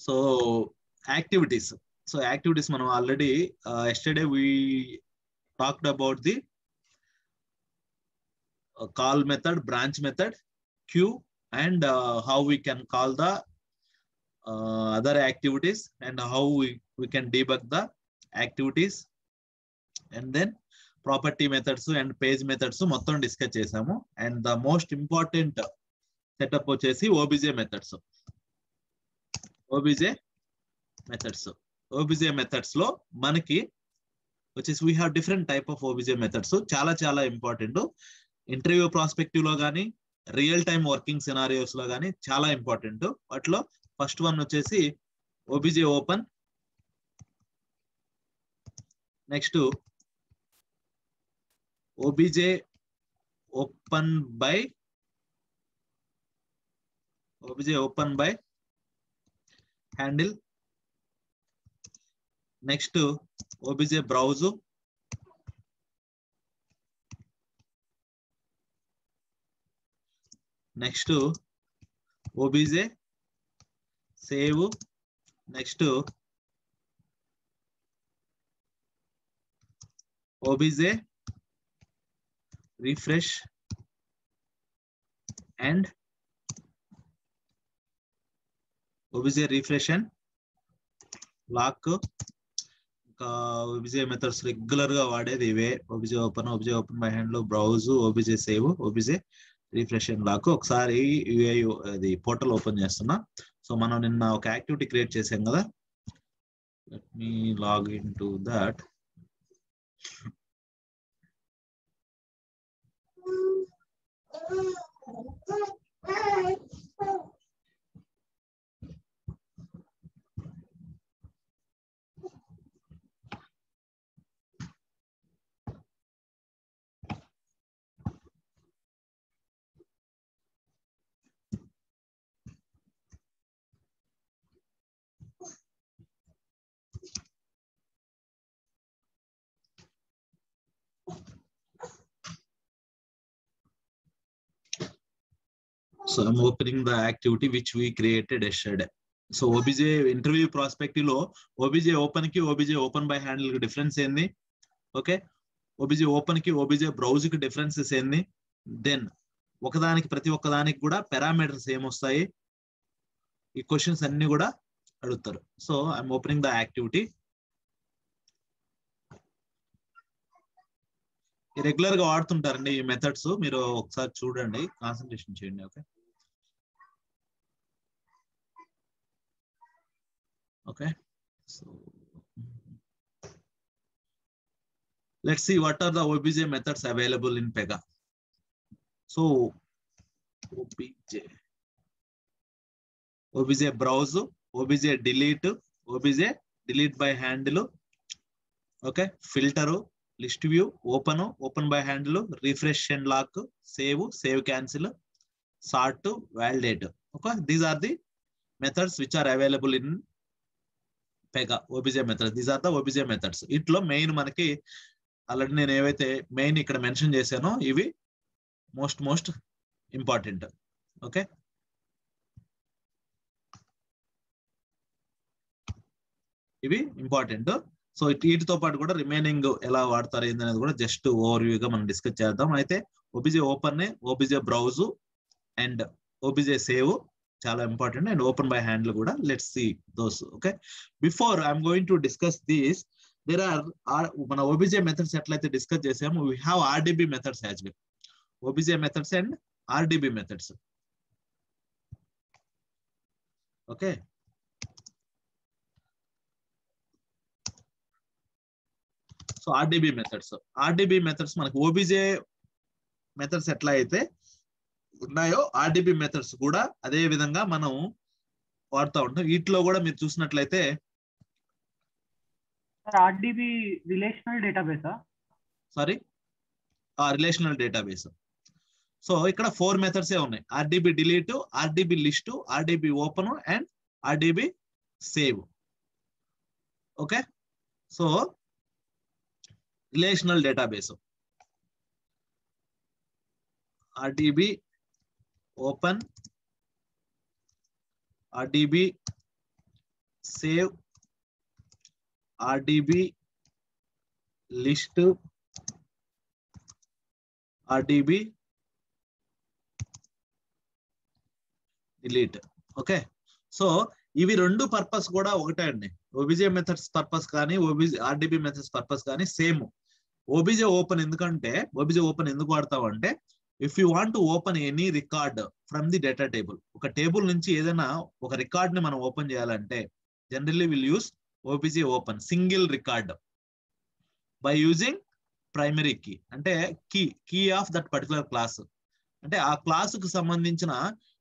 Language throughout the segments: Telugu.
So activities. So activities మనం already yesterday we talked about the call method, branch method, queue, and how we can call the other activities and how we can debug the activities, and then property methods and page methods మొత్తం డిస్కస్ చేసాము. And the most important setup వచ్చేసి ఓబీజే మెథడ్స్. ఓబీజే మెథడ్స్ లో మనకి వచ్చేసి we have different type of OBJ methods. చాలా చాలా ఇంపార్టెంట్. ఇంటర్వ్యూ ప్రాస్పెక్టివ్ లో కానీ రియల్ టైమ్ వర్కింగ్ సినారియోస్ లో కానీ చాలా ఇంపార్టెంట్. వాటిలో ఫస్ట్ వన్ వచ్చేసి OBJ open, next OBJ open by handle, next OBJ browse, next OBJ save, next OBJ refresh and lock. ఇంకా ఓబీజే మెథడ్స్ రెగ్యులర్ గా వాడేది ఇవే: OBJ open by handle, browse, OBJ save, OBJ refresh and lock. ఒకసారి అది పోర్టల్ ఓపెన్ చేస్తున్నా. సో మనం నిన్న ఒక యాక్టివిటీ క్రియేట్ చేసాం కదా. Let me log in to that. So I'm opening the activity which we created yesterday. So OBJ interview prospective లో OBJ open కి OBJ open by handle కి డిఫరెన్స్ ఏంది? ఓకే, OBJ open కి OBJ browse కి డిఫరెన్సెస్ ఏంది? దెన్ ప్రతి ఒక్కదానికి కూడా పారామీటర్స్ ఏమొస్తాయి? ఈ క్వశ్చన్స్ అన్ని కూడా అడుగుతారు. So I'm opening the activity. Regular గా వాడుతుంటారండి ఈ మెథడ్స్. మీరు ఒకసారి చూడండి, కాన్సన్ట్రేషన్ చేయండి. Okay, so let's see what are the OBJ methods available in Pega. So OBJ browse, OBJ delete by handle, okay, filter, list view, open by handle, refresh and lock, save cancel, sort, validate. Okay, these are the methods which are available in Pega OBJ methods. These are the OBJ methods. ఇట్లో మెయిన్ మనకి ఆల్రెడీ నేను ఏవైతే మెయిన్ ఇక్కడ మెన్షన్ చేశానో ఇవి మోస్ట్ ఇంపార్టెంట్. ఓకే, ఇవి ఇంపార్టెంట్. సో వీటితో పాటు కూడా రిమైనింగ్ ఎలా వాడతారు ఏందనేది కూడా జస్ట్ ఓవర్వ్యూగా మనం డిస్కస్ చేద్దాం. అయితే OBJ open, OBJ browse and OBJ save చాలా important, and open by handle కూడా. Let's see those. Okay, before I'm going to discuss these, there are మన ఓబీజే మెథడ్స్ ఎట్లయితే డిస్కస్ చేసాము, we have RDB methods as well. OBJ methods and RDB methods. Okay, so RDB methods మనకు ఓబీజే మెథడ్స్ ఎట్లా అయితే ఉన్నాయో ఆర్డిబి మెథడ్స్ కూడా అదే విధంగా మనం వాడుతూ ఉంటాం. వీటిలో కూడా మీరు చూసినట్లయితే ఆర్డిబి రిలేషనల్ డేటాబేస్. సో ఇక్కడ 4 మెథడ్స్ ఉన్నాయి: RDB delete, RDB list, RDB open and RDB save. Okay, so relational database, RDB open, RDB save RDB list RDB delete. Okay, so ఇవి రెండు పర్పస్ కూడా ఒకటే అండి. OBJ మెథడ్స్ పర్పస్ కానీ RDB మెథడ్స్ పర్పస్ కానీ సేమ్. OBJ ఓపెన్ ఎందుకంటే OBJ ఓపెన్ ఎందుకు వాడతామంటే if you want to open any record from the data table, ఒక టేబుల్ నుంచి ఏదైనా ఒక రికార్డ్ ని మనం ఓపెన్ చేయాలంటే generally will use OBJ open single record by using primary key, అంటే key of that particular class, అంటే ఆ క్లాస్ కు సంబంధించిన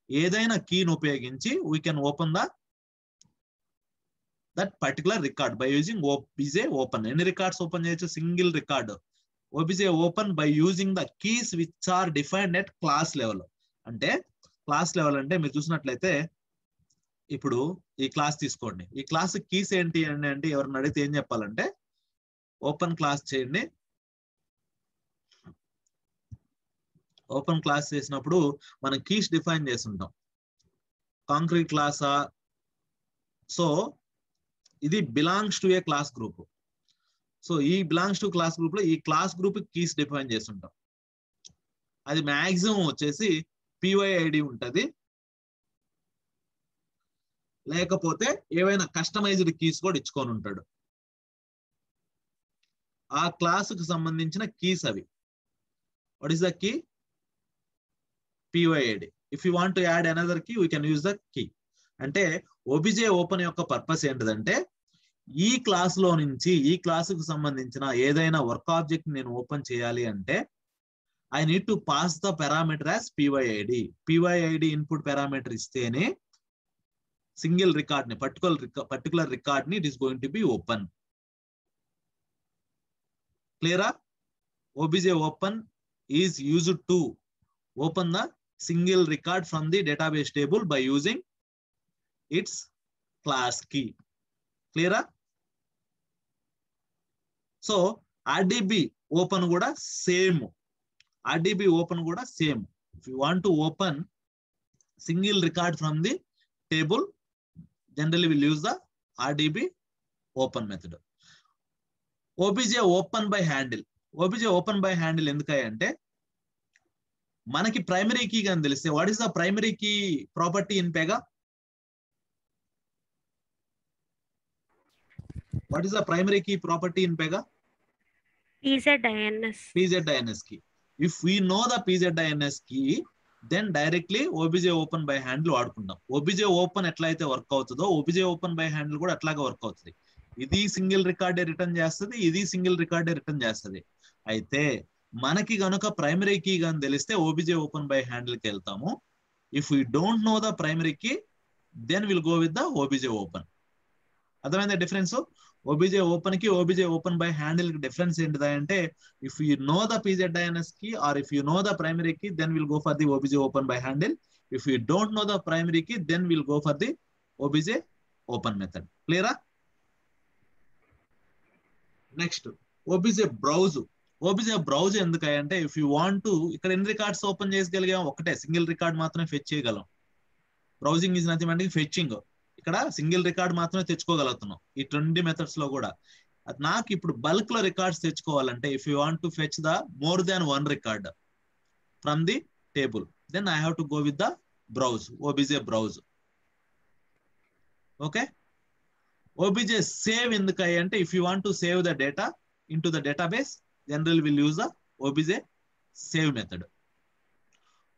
ఏదైనా కీని ఉపయోగించి we can open that particular record by using OBJ open. ఎన్ని రికార్డ్స్ ఓపెన్ చేయొచ్చు? Single record. OBJ open by using the keys which are defined at class level. అంటే క్లాస్ లెవెల్ అంటే మీరు చూసినట్లయితే ఇప్పుడు ఈ క్లాస్ తీసుకోండి, ఈ క్లాస్ కీస్ ఏంటి అంటే ఎవరిని అడిగితే ఏం చెప్పాలంటే ఓపెన్ క్లాస్ చేయండి. ఓపెన్ క్లాస్ చేసినప్పుడు మనం కీస్ డిఫైన్ చేస్తుంటాం. కాంక్రీట్ క్లాసా, సో ఇది belongs to A class group. So ఈ బిలాంగ్స్ టు క్లాస్ గ్రూప్ లో ఈ క్లాస్ గ్రూప్ కీస్ డిఫైన్ చేస్తుంటాం. అది మాక్సిమం వచ్చేసి PYID ఉంటది, లేకపోతే ఏవైనా కస్టమైజ్డ్ కీస్ కూడా ఇచ్చుకొని ఉంటాడు. ఆ క్లాస్ కు సంబంధించిన కీస్ అవి. What is the key? PYID. If you want to add another key we can use the key. అంటే OBJ ఓపెన్ యొక్క పర్పస్ ఏంటిదంటే ఈ క్లాస్ లో నుంచి ఈ క్లాసుకు సంబంధించిన ఏదైనా వర్క్ ఆబ్జెక్ట్ నేను ఓపెన్ చేయాలి అంటే I need to pass the parameter as PYID. PYID input parameter ఇస్తేనే సింగిల్ రికార్డ్ ని పర్టికులర్ రికార్డ్ ని it is going to be open. క్లియరా? OBJ open is used to open the single record from the database table by using its class key. Clear? So RDB open kuda same. RDB open kuda same. If you want to open single record from the table, generally we'll use the RDB open method. OBJ open by handle. OBJ open by handle endukayante మనకి ప్రైమరీ కీ అని తెలిస్తే what is the primary key property in Pega? What is the primary key property in Pega? PZINS key. If we know the PZINS key, then directly OBJ open by handle వాడుకుంటాం. OBJ open ఎట్లయితే వర్క్ అవుతుందో OBJ open by handle కూడా అట్లాగే వర్క్ అవుతుంది. ఇది సింగిల్ రికార్డే రిటర్న్ చేస్తుంది, ఇది సింగిల్ రికార్డే రిటర్న్ చేస్తుంది. అయితే మనకి గనుక ప్రైమరీ కీ గాని తెలిస్తే OBJ ఓపెన్ బై హ్యాండిల్ కి వెళ్తాము. If you don't know the primary key then will go with the OBJ open. అర్థమైందా డిఫరెన్స్? OBJ ఓపెన్ కి OBJ ఓపెన్ బై హ్యాండిల్ కి డిఫరెన్స్ ఏంటిదా అంటే if you know the PZINS key or if you know the primary key then will go for the OBJ open by handle. If you don't know the primary key then will go for the OBJ open method. క్లియరా? Next OBJ browse. OBJ browse ఎందుకంటే ఇఫ్ యూ వాంట్ టు ఇక్కడ ఎన్ని రికార్డ్స్ ఓపెన్ చేయగలిగాం? ఒకటే సింగిల్ రికార్డ్ మాత్రమే ఫెచ్ చేయగలం. బ్రౌజింగ్ ఈజ్ నథింగ్ అంటే ఫెచ్చింగ్. ఇక్కడ సింగిల్ రికార్డ్ మాత్రమే తెచ్చుకోగలుగుతున్నాం ఈ 20 మెథడ్స్ లో కూడా. నాకు ఇప్పుడు బల్క్ లో రికార్డ్స్ తెచ్చుకోవాలంటే if you want to fetch the more than one record from the table then I have to go with the browse, OBJ browse. Okay, OBJ save ఎందుకంటే if you want to save the data in to the database generally will use the OBJ save method.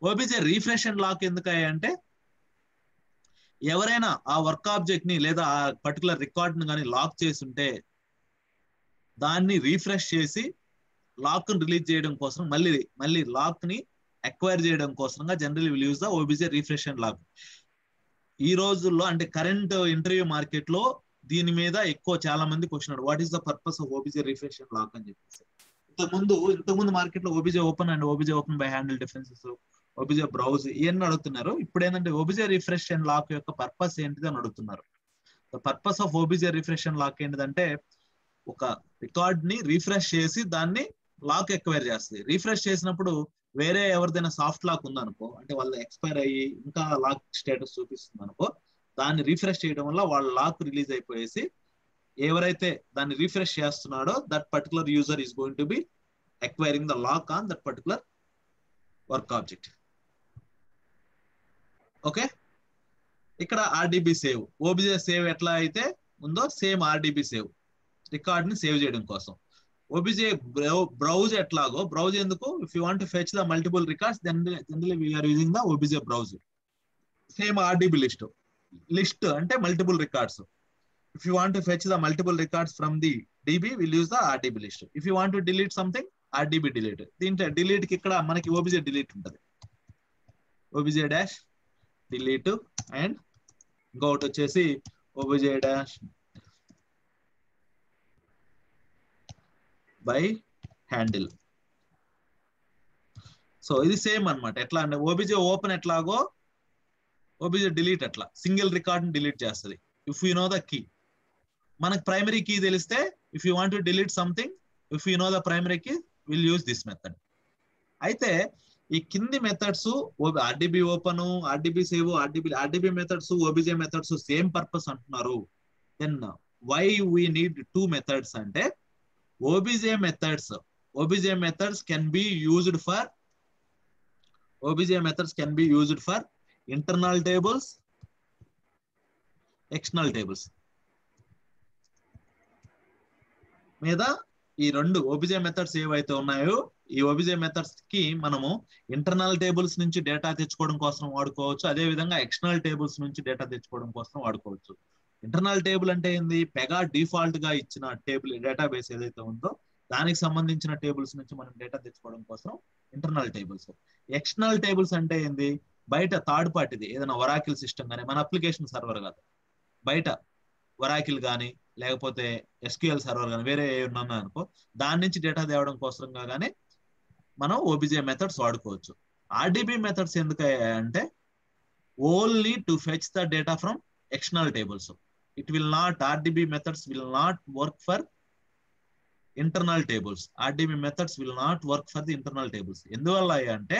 OBJ refresh and lock ఎందుకంటే ఎవరైనా ఆ వర్క్ ఆబ్జెక్ట్ ని లేదా ఆ పర్టికులర్ రికార్డ్ ని కానీ లాక్ చేసి ఉంటే దాన్ని రీఫ్రెష్ చేసి లాక్ ని రిలీజ్ చేయడం కోసం మళ్ళీ లాక్ ని అక్వైర్ చేయడం కోసంగా generally will use the OBJ refresh and lock. ఈ రోజుల్లో అంటే కరెంట్ ఇంటర్వ్యూ మార్కెట్ లో దీని మీద ఎక్కువ చాలా మంది question what is the purpose of OBJ refresh and lock అని చెప్పేసి. ఇంతకుముందు మార్కెట్ లో OBJ open and OBJ open by handle differences, OBJ browse ఇవన్నీ అడుగుతున్నారు. ఇప్పుడు ఏంటంటే OBJ రిఫ్రెష్ అండ్ లాక్ యొక్క పర్పస్ ఏంటిది అని అడుగుతున్నారు. The purpose of OBJ refresh and lock ఏంటిదంటే ఒక రికార్డ్ ని రిఫ్రెష్ చేసి దాన్ని లాక్ ఎక్వైర్ చేస్తుంది. రిఫ్రెష్ చేసినప్పుడు వేరే ఎవరిదైనా సాఫ్ట్ లాక్ ఉందనుకో, అంటే వాళ్ళు ఎక్స్పైర్ అయ్యి ఇంకా లాక్ స్టేటస్ చూపిస్తుంది అనుకో, దాన్ని రిఫ్రెష్ చేయడం వల్ల వాళ్ళ లాక్ రిలీజ్ అయిపోయేసి ఎవరైతే దాన్ని రిఫ్రెష్ చేస్తున్నాడో that particular user is going to be acquiring the lock on that particular work object. Okay, ఇక్కడ ఆర్డిబి సేవ్, ఓబిజే సేవ్ ఎట్లా అయితే ఉందో సేమ్ ఆర్డిబి సేవ్ రికార్డ్ ని సేవ్ చేయడం కోసం. ఓబిజే బ్రౌజ్ ఎట్లాగో, బ్రౌజ్ ఎందుకు, if you want to fetch the multiple records then generally we are using the OBJ browse. Same RDB list అంటే multiple records. If you want to fetch the multiple records from the DB, we'll use the RDB list. If you want to delete something, RDB delete. దీంట్లో delete కి ఇక్కడ మనకి OBJ delete ఉంటుంది. OBJ dash delete and ఇంకొకటి వచ్చేసి OBJ dash by handle. So ఇది సేమ్ అన్నమాట. ఎట్లా అంటే OBJ ఓపెన్ ఎట్లాగో OBJ delete అట్లా సింగిల్ రికార్డ్ ని డిలీట్ చేస్తుంది. If you know the key, మనకు ప్రైమరీ కీ తెలిస్తే if you want to delete something, if you know the primary key will use this method. అయితే ఈ కింది methods RDB open, RDB save, RDB methods, OBJ methods same purpose అంటున్నారు. Then why we need 2 methods అంటే OBJ methods can be used for internal tables, external tables మీద. ఈ రెండు ఓబిజే మెథడ్స్ ఏవైతే ఉన్నాయో ఈ ఓబిజే మెథడ్స్ కి మనము ఇంటర్నల్ టేబుల్స్ నుంచి డేటా తెచ్చుకోవడం కోసం వాడుకోవచ్చు, అదే విధంగా ఎక్స్టర్నల్ టేబుల్స్ నుంచి డేటా తెచ్చుకోవడం కోసం వాడుకోవచ్చు. ఇంటర్నల్ టేబుల్ అంటే ఏంది, పెగా డిఫాల్ట్ గా ఇచ్చిన టేబుల్ డేటాబేస్ ఏదైతే ఉందో దానికి సంబంధించిన టేబుల్స్ నుంచి మనం డేటా తెచ్చుకోవడం కోసం ఇంటర్నల్ టేబుల్స్. ఎక్స్టర్నల్ టేబుల్స్ అంటే ఏంది, బయట థర్డ్ పార్టీది ఏదైనా ఒరాకిల్ సిస్టమ్ కానీ, మన అప్లికేషన్ సర్వర్ కాదు, బయట ఒరాకిల్ కానీ లేకపోతే ఎస్క్యూఎల్ సర్వర్ కానీ వేరే ఉన్నా అనుకో, దాని నుంచి డేటా తేవడం కోసంగా కానీ మనం ఓబిజే మెథడ్స్ వాడుకోవచ్చు. ఆర్డిబి మెథడ్స్ ఎందుకు అంటే only to fetch the data from external tables. It will not, ఆర్డిబి methods will not work for internal tables. ఆర్డిబి methods will not work for the internal tables. ఎందువల్ల అంటే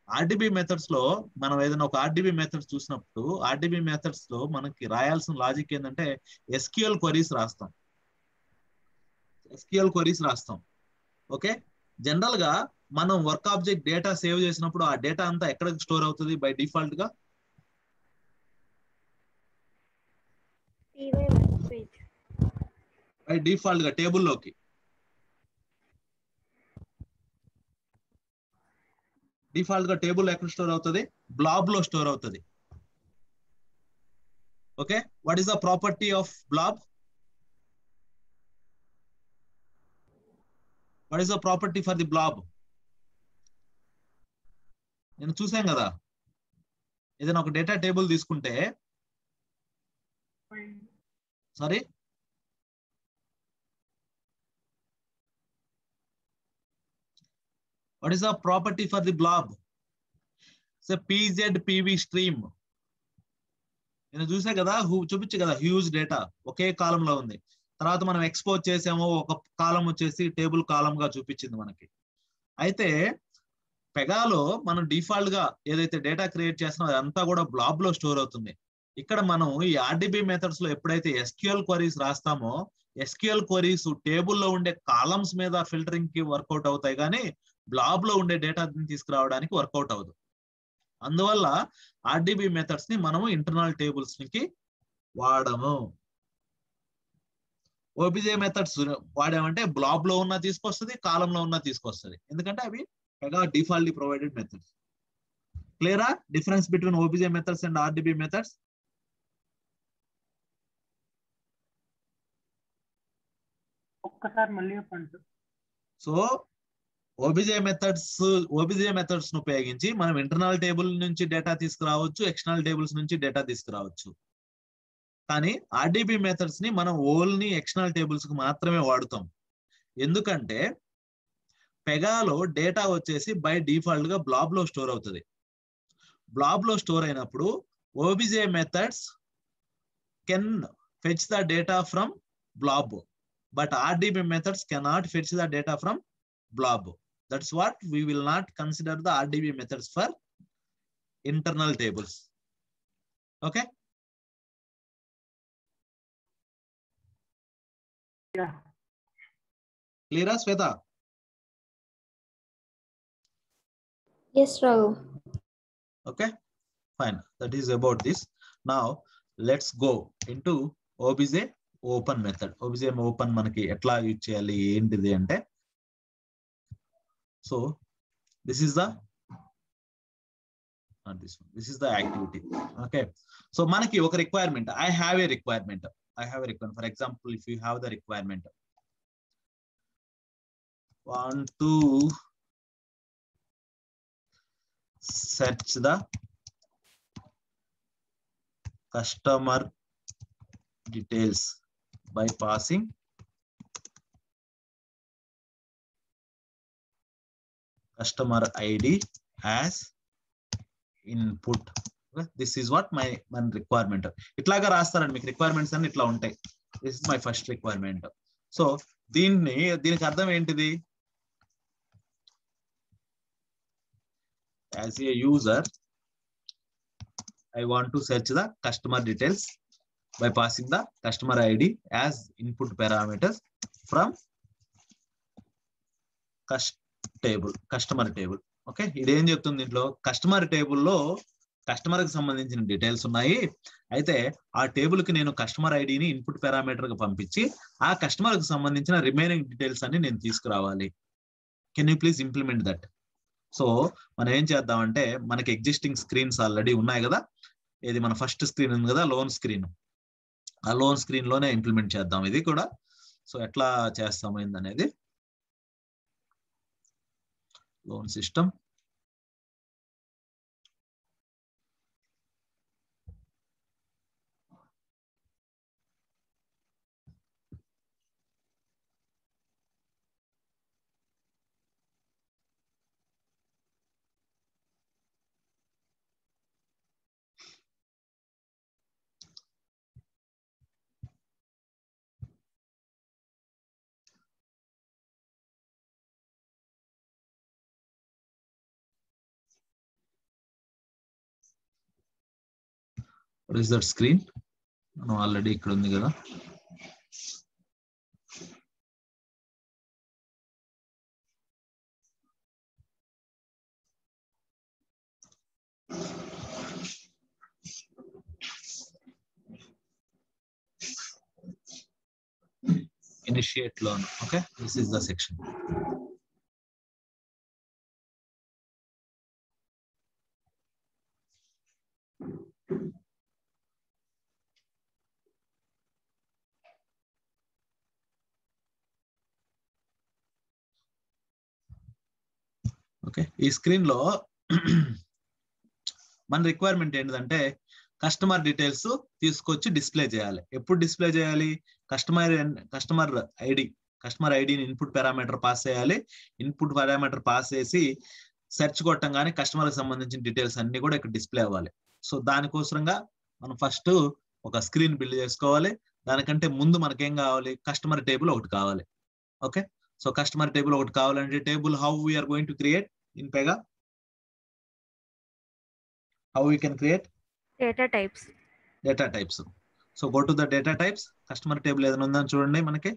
ఆర్డిబి మెథడ్స్ లో మనం ఏదైనా ఒక ఆర్డిబి మెథడ్స్ చూసినప్పుడు ఆర్డిబి మెథడ్స్ లో మనకి రాయాల్సిన లాజిక్ ఏంటంటే ఎస్క్యూఎల్ క్వరీస్ రాస్తాం. ఓకే, జనరల్ గా మనం వర్క్ ఆబ్జెక్ట్ డేటా సేవ్ చేసినప్పుడు ఆ డేటా అంతా ఎక్కడ స్టోర్ అవుతుంది బై డిఫాల్ట్ గా? బై డిఫాల్ట్ గా టేబుల్లోకి. డిఫాల్ట్ గా టేబుల్ ఎక్కడ స్టోర్ అవుతుంది? బ్లాబ్ లో స్టోర్ అవుతుంది. Okay, what is the property of blob? What is the property for the blob? నేను చూసాను కదా, ఏదైనా ఒక డేటా టేబుల్ తీసుకుంటే, sorry what is the property for the blob? It's a PZ-PV stream. నేను చూసా కదా, చూపించు కదా, హ్యూజ్ డేటా ఒకే కాలం లో ఉంది. తర్వాత మనం ఎక్స్పోజ్ చేసామో ఒక కాలం వచ్చేసి టేబుల్ కాలం గా చూపించింది మనకి. అయితే పెగాలో మనం డిఫాల్ట్ గా ఏదైతే డేటా క్రియేట్ చేస్తున్నామో అదంతా కూడా బ్లాబ్ లో స్టోర్ అవుతుంది. ఇక్కడ మనం ఈ ఆర్డిబి మెథడ్స్ లో ఎప్పుడైతే ఎస్క్యూఎల్ క్వరీస్ రాస్తామో ఎస్క్యూఎల్ క్వరీస్ టేబుల్లో ఉండే కాలమ్స్ మీద ఫిల్టరింగ్ కి వర్కౌట్ అవుతాయి, కానీ బ్లాబ్ లో ఉండే డేటాని తీసుకురావడానికి వర్కౌట్ అవ్వదు. అందువల్ల ఆర్డిబి మెథడ్స్ ని మనము ఇంటర్నల్ టేబుల్స్ కి వాడము. ఓబిజే మెథడ్స్ వాడామంటే బ్లాబ్ లో ఉన్న తీసుకొస్తుంది, కాలంలో ఉన్న తీసుకొస్తుంది, ఎందుకంటే అవి పెగా డిఫాల్ట్లీ ప్రొవైడెడ్ మెథడ్స్. క్లియరా difference between OBJ methods and RDB methods? ఒక్కసారి మళ్ళీ చెప్పండి. సో ఓబిజే మెథడ్స్ ను ఉపయోగించి మనం ఇంటర్నల్ టేబుల్ నుంచి డేటా తీసుకురావచ్చు, ఎక్స్టర్నల్ టేబుల్స్ నుంచి డేటా తీసుకురావచ్చు. కానీ ఆర్డిబి మెథడ్స్ ని మనం ఓన్లీ ఎక్స్టర్నల్ టేబుల్స్ కి మాత్రమే వాడుతాం. ఎందుకంటే పెగాలో డేటా వచ్చేసి బై డిఫాల్ట్ గా బ్లాబ్ లో స్టోర్ అవుతుంది. బ్లాబ్ లో స్టోర్ అయినప్పుడు OBJ methods can fetch the data from blob, but RDB methods cannot fetch the data from blob. That's what we will not consider the RDB methods for internal tables. Okay. Yeah. Clear, Sweta? Yes, Raghu. Okay, fine. That is about this. Now let's go into obj open method. Obj open మనకి ఎట్లా యూజ్ చేయాలి ఏంటిది అంటే, so this is the not this one. This is the activity. Okay, so మనకి ఒక requirement. I have a requirement. For example, if you have the requirement, want to search the customer details by passing customer ID as input. This is what my requirement. ఇట్లాగా రాస్తారండి మీకు రిక్వైర్మెంట్స్ అన్ని ఇట్లా ఉంటాయి. This is my first requirement. So దీనికి అర్థం ఏంటిది? As a user, I want to search the customer details by passing the customer ID as input parameters from customer table. Okay, ఇదేం చెప్తుంది దీంట్లో? కస్టమర్ టేబుల్లో కస్టమర్ కి సంబంధించిన డీటెయిల్స్ ఉన్నాయి. అయితే ఆ టేబుల్ కి నేను కస్టమర్ ఐడిని ఇన్పుట్ పారామీటర్ గా పంపించి ఆ కస్టమర్ కి సంబంధించిన రిమైనింగ్ డీటెయిల్స్ అన్ని నేను తీసుకురావాలి. Can you please implement that? So మనం ఏం చేద్దామంటే, మనకి ఎగ్జిస్టింగ్ స్క్రీన్స్ ఆల్రెడీ ఉన్నాయి కదా. ఇది మన ఫస్ట్ స్క్రీన్ ఉంది కదా, లోన్ స్క్రీన్. ఆ లోన్ స్క్రీన్ లోనే ఇంప్లిమెంట్ చేద్దాం ఇది కూడా. సో ఎట్లా చేస్తామైంది అనేది, loan system, what is that screen? మనం ఆల్రెడీ ఇక్కడ ఉంది కదా. Initiate loan. Okay, this is the section. Okay, ఈ స్క్రీన్ లో మన రిక్వైర్మెంట్ ఏంటంటే, కస్టమర్ డీటెయిల్స్ తీసుకొచ్చి డిస్ప్లే చేయాలి. ఎప్పుడు డిస్ప్లే చేయాలి? కస్టమర్ ఐడిని ఇన్పుట్ పారామీటర్ పాస్ చేయాలి. ఇన్పుట్ పారామీటర్ పాస్ చేసి సెర్చ్ కొట్టంగానే కస్టమర్ కి సంబంధించిన డీటెయిల్స్ అన్ని కూడా ఇక్కడ డిస్ప్లే అవ్వాలి. సో దానికోసంగా మనం ఫస్ట్ ఒక స్క్రీన్ బిల్డ్ చేసుకోవాలి. దానికంటే ముందు మనకేం కావాలి? కస్టమర్ టేబుల్ ఒకటి కావాలి. ఓకే, సో కస్టమర్ టేబుల్ ఒకటి కావాలంటే, table how we are going to create in Pega? How we can create? Data types. Data types. So go to the data types. Customer table ఏదైనా ఉందని చూడండి మనకి.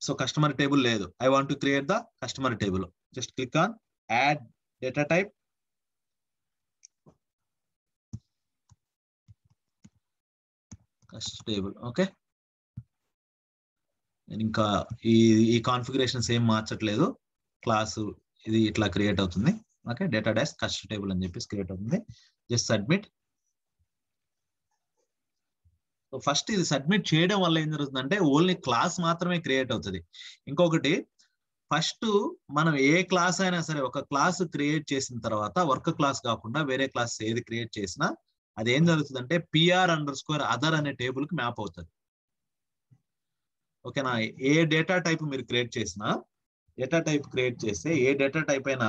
So customer table లేదు. I want to create the customer table. Just click on add data type. Table. Okay, నేను ఇంకా ఈ కాన్ఫిగరేషన్స్ ఏం మార్చట్లేదు. క్లాస్ ఇది ఇట్లా క్రియేట్ అవుతుంది. Okay, data dash customer table అని చెప్పేసి క్రియేట్ అవుతుంది. Just submit. సో ఫస్ట్ ఇది సబ్మిట్ చేయడం వల్ల ఏం జరుగుతుందంటే, ఓన్లీ క్లాస్ మాత్రమే క్రియేట్ అవుతుంది. ఇంకొకటి, ఫస్ట్ మనం ఏ క్లాస్ అయినా సరే ఒక క్లాస్ క్రియేట్ చేసిన తర్వాత వర్క్ క్లాస్ కాకుండా వేరే క్లాస్ ఏది క్రియేట్ చేసినా అది ఏం జరుగుతుందంటే PR_other అనే టేబుల్ కి మ్యాప్ అవుతుంది. ఓకేనా? ఏ డేటా టైప్ మీరు క్రియేట్ చేసినా, డేటా టైప్ క్రియేట్ చేస్తే ఏ డేటా టైప్ అయినా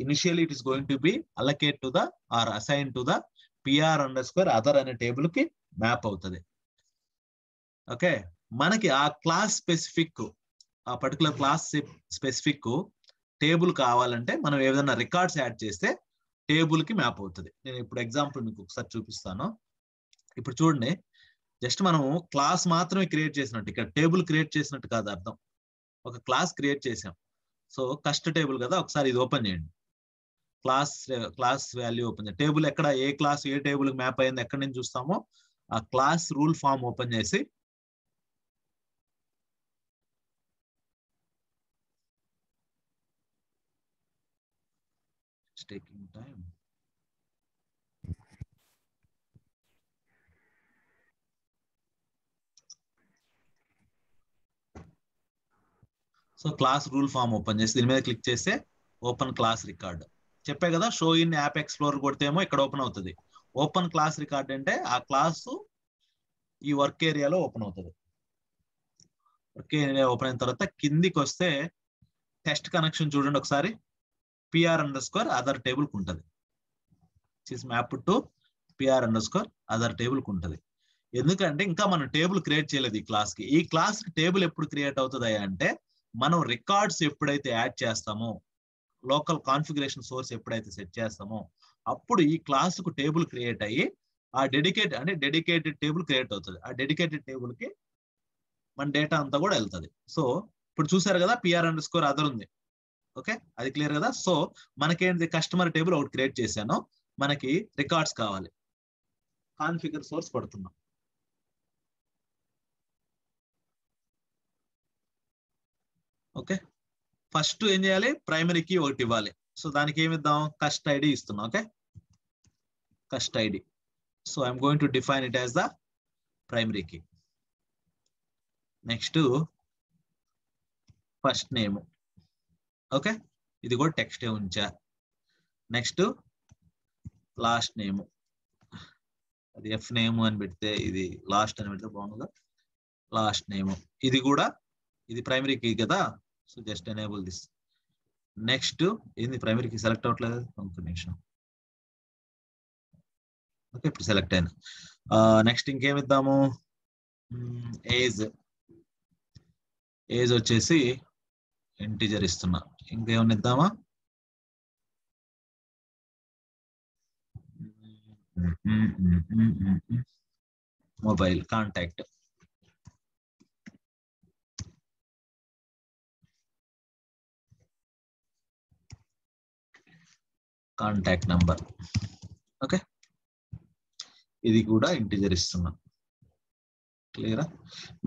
initially it is going to be allocate to the or assign to the PR_other అనే టేబుల్ కి మ్యాప్ అవుతుంది. ఓకే, మనకి ఆ క్లాస్ స్పెసిఫిక్, ఆ పర్టికులర్ క్లాస్ స్పెసిఫిక్ టేబుల్ కావాలంటే మనం ఏదైనా రికార్డ్స్ యాడ్ చేస్తే టేబుల్ కి మ్యాప్ అవుతుంది. నేను ఇప్పుడు ఎగ్జాంపుల్ మీకు ఒకసారి చూపిస్తాను. ఇప్పుడు చూడండి, జస్ట్ మనం క్లాస్ మాత్రమే క్రియేట్ చేసినట్టు, ఇక్కడ టేబుల్ క్రియేట్ చేసినట్టు కాదు అర్థం. ఒక క్లాస్ క్రియేట్ చేసాం. సో కస్ట్ టేబుల్ కదా, ఒకసారి ఇది ఓపెన్ చేయండి. క్లాస్ వాల్యూ ఓపెన్ చేయండి. టేబుల్ ఎక్కడ, ఏ క్లాస్ ఏ టేబుల్ మ్యాప్ అయింది ఎక్కడి నుంచి చూస్తామో ఆ క్లాస్ రూల్ ఫామ్ ఓపెన్ చేసి taking time. So class rule form open చేసి దీని మీద క్లిక్ చేస్తే ఓపెన్ క్లాస్ రికార్డ్. చెప్పే కదా, షో ఇన్ యాప్ ఎక్స్ప్లోర్ కొడితేమో ఇక్కడ ఓపెన్ అవుతుంది. ఓపెన్ క్లాస్ రికార్డ్ అంటే ఆ క్లాసు ఈ వర్క్ ఏరియాలో ఓపెన్ అవుతుంది. వర్క్ ఏరియా ఓపెన్ అయిన తర్వాత కిందికి వస్తే టెస్ట్ కనెక్షన్ చూడండి ఒకసారి, PR_ అదర్ టేబుల్ కు ఉంటుంది. Map to PR_ other table కు ఉంటుంది. ఎందుకంటే ఇంకా మనం టేబుల్ క్రియేట్ చేయలేదు ఈ క్లాస్ కి. ఈ క్లాస్ కి టేబుల్ ఎప్పుడు క్రియేట్ అవుతుంది అంటే మనం రికార్డ్స్ ఎప్పుడైతే యాడ్ చేస్తామో, లోకల్ కాన్ఫిగరేషన్ సోర్స్ ఎప్పుడైతే సెట్ చేస్తామో అప్పుడు ఈ క్లాస్ కు టేబుల్ క్రియేట్ అయ్యి ఆ డెడికేటెడ్ టేబుల్ క్రియేట్ అవుతుంది. ఆ డెడికేటెడ్ టేబుల్ కి మన డేటా అంతా కూడా వెళ్తుంది. సో ఇప్పుడు చూసారు కదా, PR_ అదర్ ఉంది. ఓకే, అది క్లియర్ కదా. సో మనకేంటి, కస్టమర్ టేబుల్ ఒకటి క్రియేట్ చేశాను, మనకి రికార్డ్స్ కావాలి. కాన్ఫిగర్ సోర్స్ పడుతున్నాం. ఓకే, ఫస్ట్ ఏం చేయాలి, ప్రైమరీ కీ ఒకటి ఇవ్వాలి. సో దానికి ఏమి ఇద్దాం, కస్ట్ ఐడి ఇస్తున్నాం. Okay, cust ID. So I'm going to define it as the primary key. Next first name. Okay, ఇది కూడా టెక్స్ట్ ఉంచా. నెక్స్ట్ లాస్ట్ నేమ్, అది ఎఫ్ నేమ్ అని పెడితే ఇది లాస్ట్ అని పెడితే బాగుంది. లాస్ట్ నేమ్ ఇది కూడా, ఇది ప్రైమరీ కీ కదా. So just enable this. Next ఏంది, ప్రైమరీ కీ సెలెక్ట్ అవ్వట్లేదు, ఒక నిమిషం. ఓకే, ఇప్పుడు సెలెక్ట్ అయినా. నెక్స్ట్ ఇంకేమి ఇద్దాము, ఏజ్ వచ్చేసి ఇంటిజర్ ఇస్తున్నా. ఇంకేమన్నా ఇద్దామా, mobile contact. Contact number. Okay, ఇది కూడా ఇంటిజర్ ఇస్తున్నా. క్లియరా?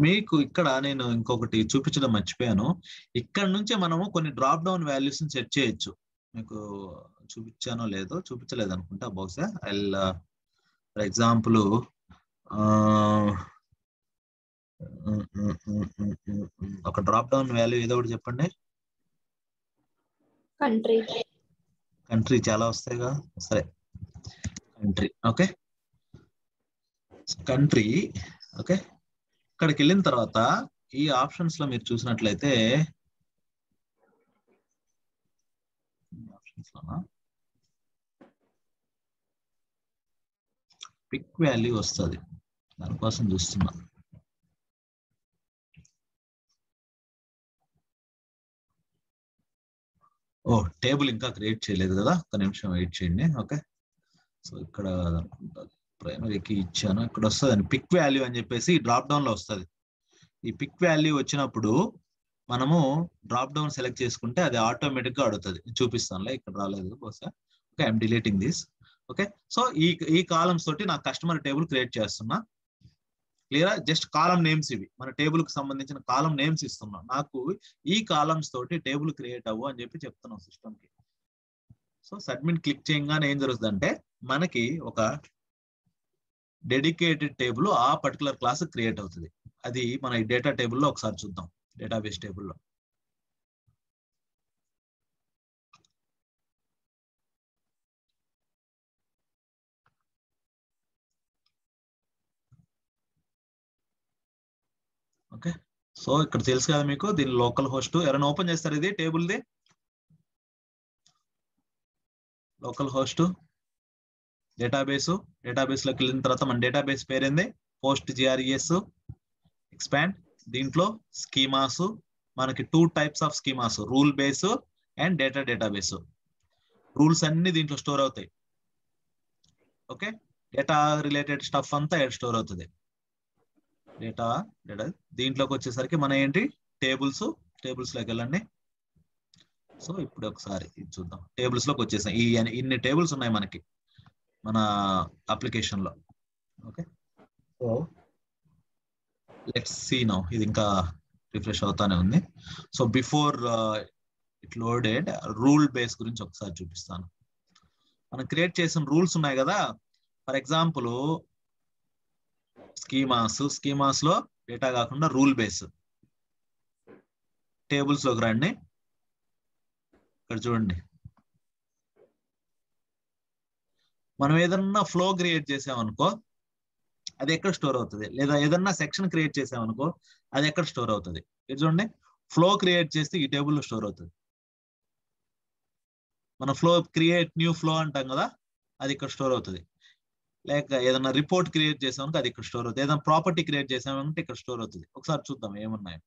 మీకు ఇక్కడ నేను ఇంకొకటి చూపించడం మర్చిపోయాను. ఇక్కడ నుంచే మనము కొన్ని డ్రాప్ డౌన్ వాల్యూస్ సెట్ చేయొచ్చు. మీకు చూపించానో లేదో, చూపించలేదు అనుకుంటా బహుశా. ఫర్ ఎగ్జాంపుల్ ఒక డ్రాప్ డౌన్ వాల్యూ ఏదో ఒకటి చెప్పండి. కంట్రీ చాలా వస్తాయిగా, సరే కంట్రీ. Okay, country. ఓకే, ఇక్కడికి వెళ్ళిన తర్వాత ఈ ఆప్షన్స్ లో మీరు చూసినట్లయితే పిక్ వాల్యూ వస్తుంది, దానికోసం చూస్తున్నా. ఓ, టేబుల్ ఇంకా క్రియేట్ చేయలేదు కదా, ఒక నిమిషం వెయిట్ చేయండి. ఓకే, సో ఇక్కడ ప్రైమరీకి ఇచ్చాను, ఇక్కడ వస్తుంది పిక్ వాల్యూ అని చెప్పేసి డ్రాప్ డౌన్ లో వస్తుంది. ఈ పిక్ వాల్యూ వచ్చినప్పుడు మనము డ్రాప్ డౌన్ సెలెక్ట్ చేసుకుంటే అది ఆటోమేటిక్ గా అడుగుతుంది. చూపిస్తానులే, ఇక్కడ రాలేదు బహుశా. Okay, I'm deleting this. Okay, so ఈ కాలమ్స్ తోటి నా కస్టమర్ టేబుల్ క్రియేట్ చేస్తున్నా. క్లియరా? జస్ట్ కాలం నేమ్స్ ఇవి, మన టేబుల్ కి సంబంధించిన కాలం నేమ్స్ ఇస్తున్నాం. నాకు ఈ కాలమ్స్ తోటి టేబుల్ క్రియేట్ అవ్వు అని చెప్పి చెప్తున్నాం సిస్టమ్ కి. సో సబ్మిట్ క్లిక్ చేయగానే ఏం జరుగుతుందంటే మనకి ఒక డెడికేటెడ్ టేబుల్ ఆ పర్టికులర్ క్లాస్ క్రియేట్ అవుతుంది. అది మన ఈ డేటా టేబుల్లో ఒకసారి చూద్దాం, డేటాబేస్ టేబుల్లో. ఓకే, సో ఇక్కడ తెలుసు కదా మీకు, దీని లోకల్ హోస్ట్. ఎవరైనా ఓపెన్ చేస్తారు ఇది టేబుల్ది లోకల్ హోస్ట్. డేటాబేస్ లోకి వెళ్ళిన తర్వాత మన డేటాబేస్ పేరేంది, PostGRES ఎక్స్పాండ్. దీంట్లో స్కీమాస్ మనకి 2 types of schemas, rule base and database. Rules అన్ని దీంట్లో స్టోర్ అవుతాయి. ఓకే, డేటా రిలేటెడ్ స్టఫ్ అంతా స్టోర్ అవుతుంది. డేటా దీంట్లోకి వచ్చేసరికి మన ఏంటి టేబుల్స్ లోకి వెళ్ళండి. సో ఇప్పుడు ఒకసారి ఇది చూద్దాం. టేబుల్స్ లోకి వచ్చేసాం. ఇన్ని టేబుల్స్ ఉన్నాయి మనకి మన అప్లికేషన్ లో. Okay, so let's see now. ఇది ఇంకా రిఫ్రెష్ అవుతానే ఉంది. So before it loaded rule base గురించి ఒకసారి చూపిస్తాను. మనం క్రియేట్ చేసిన రూల్స్ ఉన్నాయి కదా. ఫర్ ఎగ్జాంపుల్ స్కీమాస్ లో డేటా కాకుండా రూల్ బేస్. టేబుల్స్ లోకి రండి. ఇక్కడ చూడండి, మనం ఏదన్నా ఫ్లో క్రియేట్ చేసామనుకో అది ఎక్కడ స్టోర్ అవుతుంది, లేదా ఏదన్నా సెక్షన్ క్రియేట్ చేసామనుకో అది ఎక్కడ స్టోర్ అవుతుంది. ఇది చూడండి, ఫ్లో క్రియేట్ చేస్తే ఈ టేబుల్లో స్టోర్ అవుతుంది. మన ఫ్లో క్రియేట్ న్యూ ఫ్లో అంటాం కదా, అది ఇక్కడ స్టోర్ అవుతుంది. లేక ఏదైనా రిపోర్ట్ క్రియేట్ చేసామనుకో అది ఇక్కడ స్టోర్ అవుతుంది. ఏదైనా ప్రాపర్టీ క్రియేట్ చేసామంటే ఇక్కడ స్టోర్ అవుతుంది. ఒకసారి చూద్దాం ఏమున్నాయి.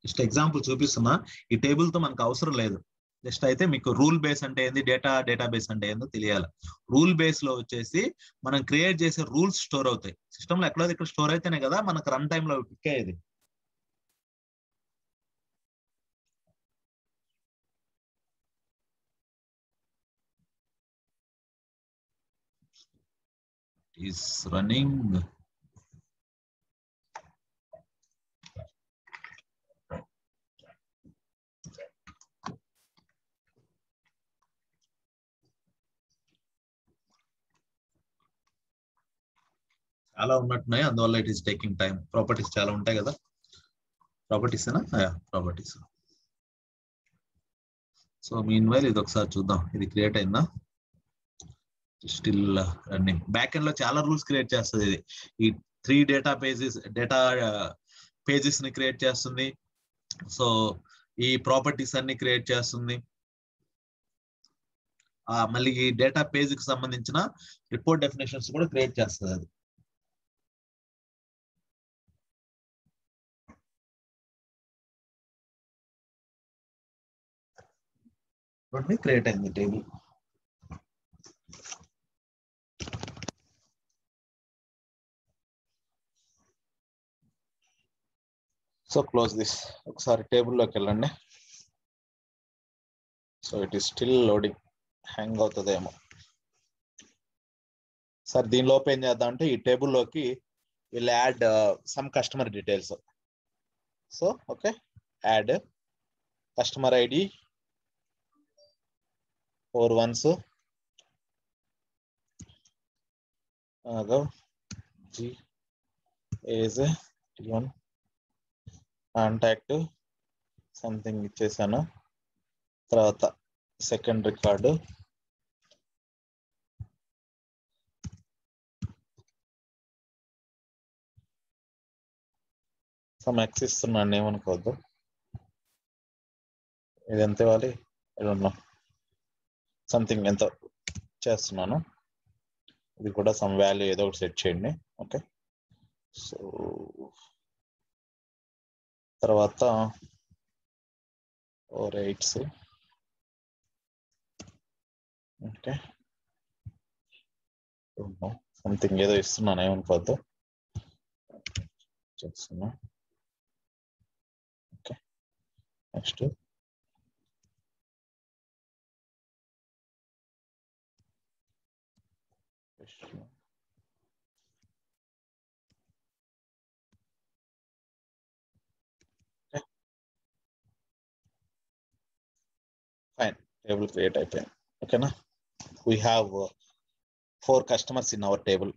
జస్ట్ ఎగ్జాంపుల్ చూపిస్తున్నా. ఈ టేబుల్ తో మనకు అవసరం లేదు. జస్ట్ అయితే మీకు రూల్ బేస్ అంటే ఏంది, డేటాబేస్ అంటే ఏందో తెలియాలి. రూల్ బేస్ లో వచ్చేసి మనం క్రియేట్ చేసే రూల్స్ స్టోర్ అవుతాయి. సిస్టమ్ లో ఎక్కడో ఇక్కడ స్టోర్ అయితేనే కదా మనకు రన్ టైమ్ లో పిక్ అయ్యేది. Is running. చాలా ఉన్నట్టున్నాయి, అందువల్ల it is taking time. Properties చాలా ఉంటాయి కదా. Properties properties. So mean while ఇది ఒకసారి చూద్దాం. ఇది క్రియేట్ అయిందా, స్టిల్ రన్నింగ్. బ్యాక్ ఎండ్ లో చాలా రూల్స్ క్రియేట్ చేస్తుంది ఇది. ఈ 3 డేటా పేజెస్ ని క్రియేట్ చేస్తుంది. సో ఈ ప్రాపర్టీస్ అన్ని క్రియేట్ చేస్తుంది. మళ్ళీ ఈ డేటా పేజ్ కి సంబంధించిన రిపోర్ట్ డెఫినేషన్స్ కూడా క్రియేట్ చేస్తుంది అది. క్రియేట్ అయింది టేబుల్. So close this. ఒకసారి టేబుల్లోకి వెళ్ళండి. So it is still loading. Hang అవుతుందేమో. సార్ దీనిలో ఏం చేద్దాం అంటే ఈ టేబుల్లోకి will add some customer details. So okay, add customer ID 4 ones G is one contact something ఇచ్చేసాను. తర్వాత సెకండ్ రికార్డు సమ్ ఎక్స్ ఇస్తున్నాను, ఏమనుకోవద్దు. ఇది ఎంత ఇవ్వాలి, సంథింగ్ ఎంత చేస్తున్నాను. ఇది కూడా సమ్ వాల్యూ ఏదో ఒకటి సెట్ చేయండి. ఓకే, సో తర్వాత 4 8s. ఓకే, సంథింగ్ ఏదో ఇస్తున్నాను, ఏమనుకోవద్దు. చేస్తున్నా. Okay, next fine. Table create అయిపోయింది. ఓకేనా, we have 4 customers in our table.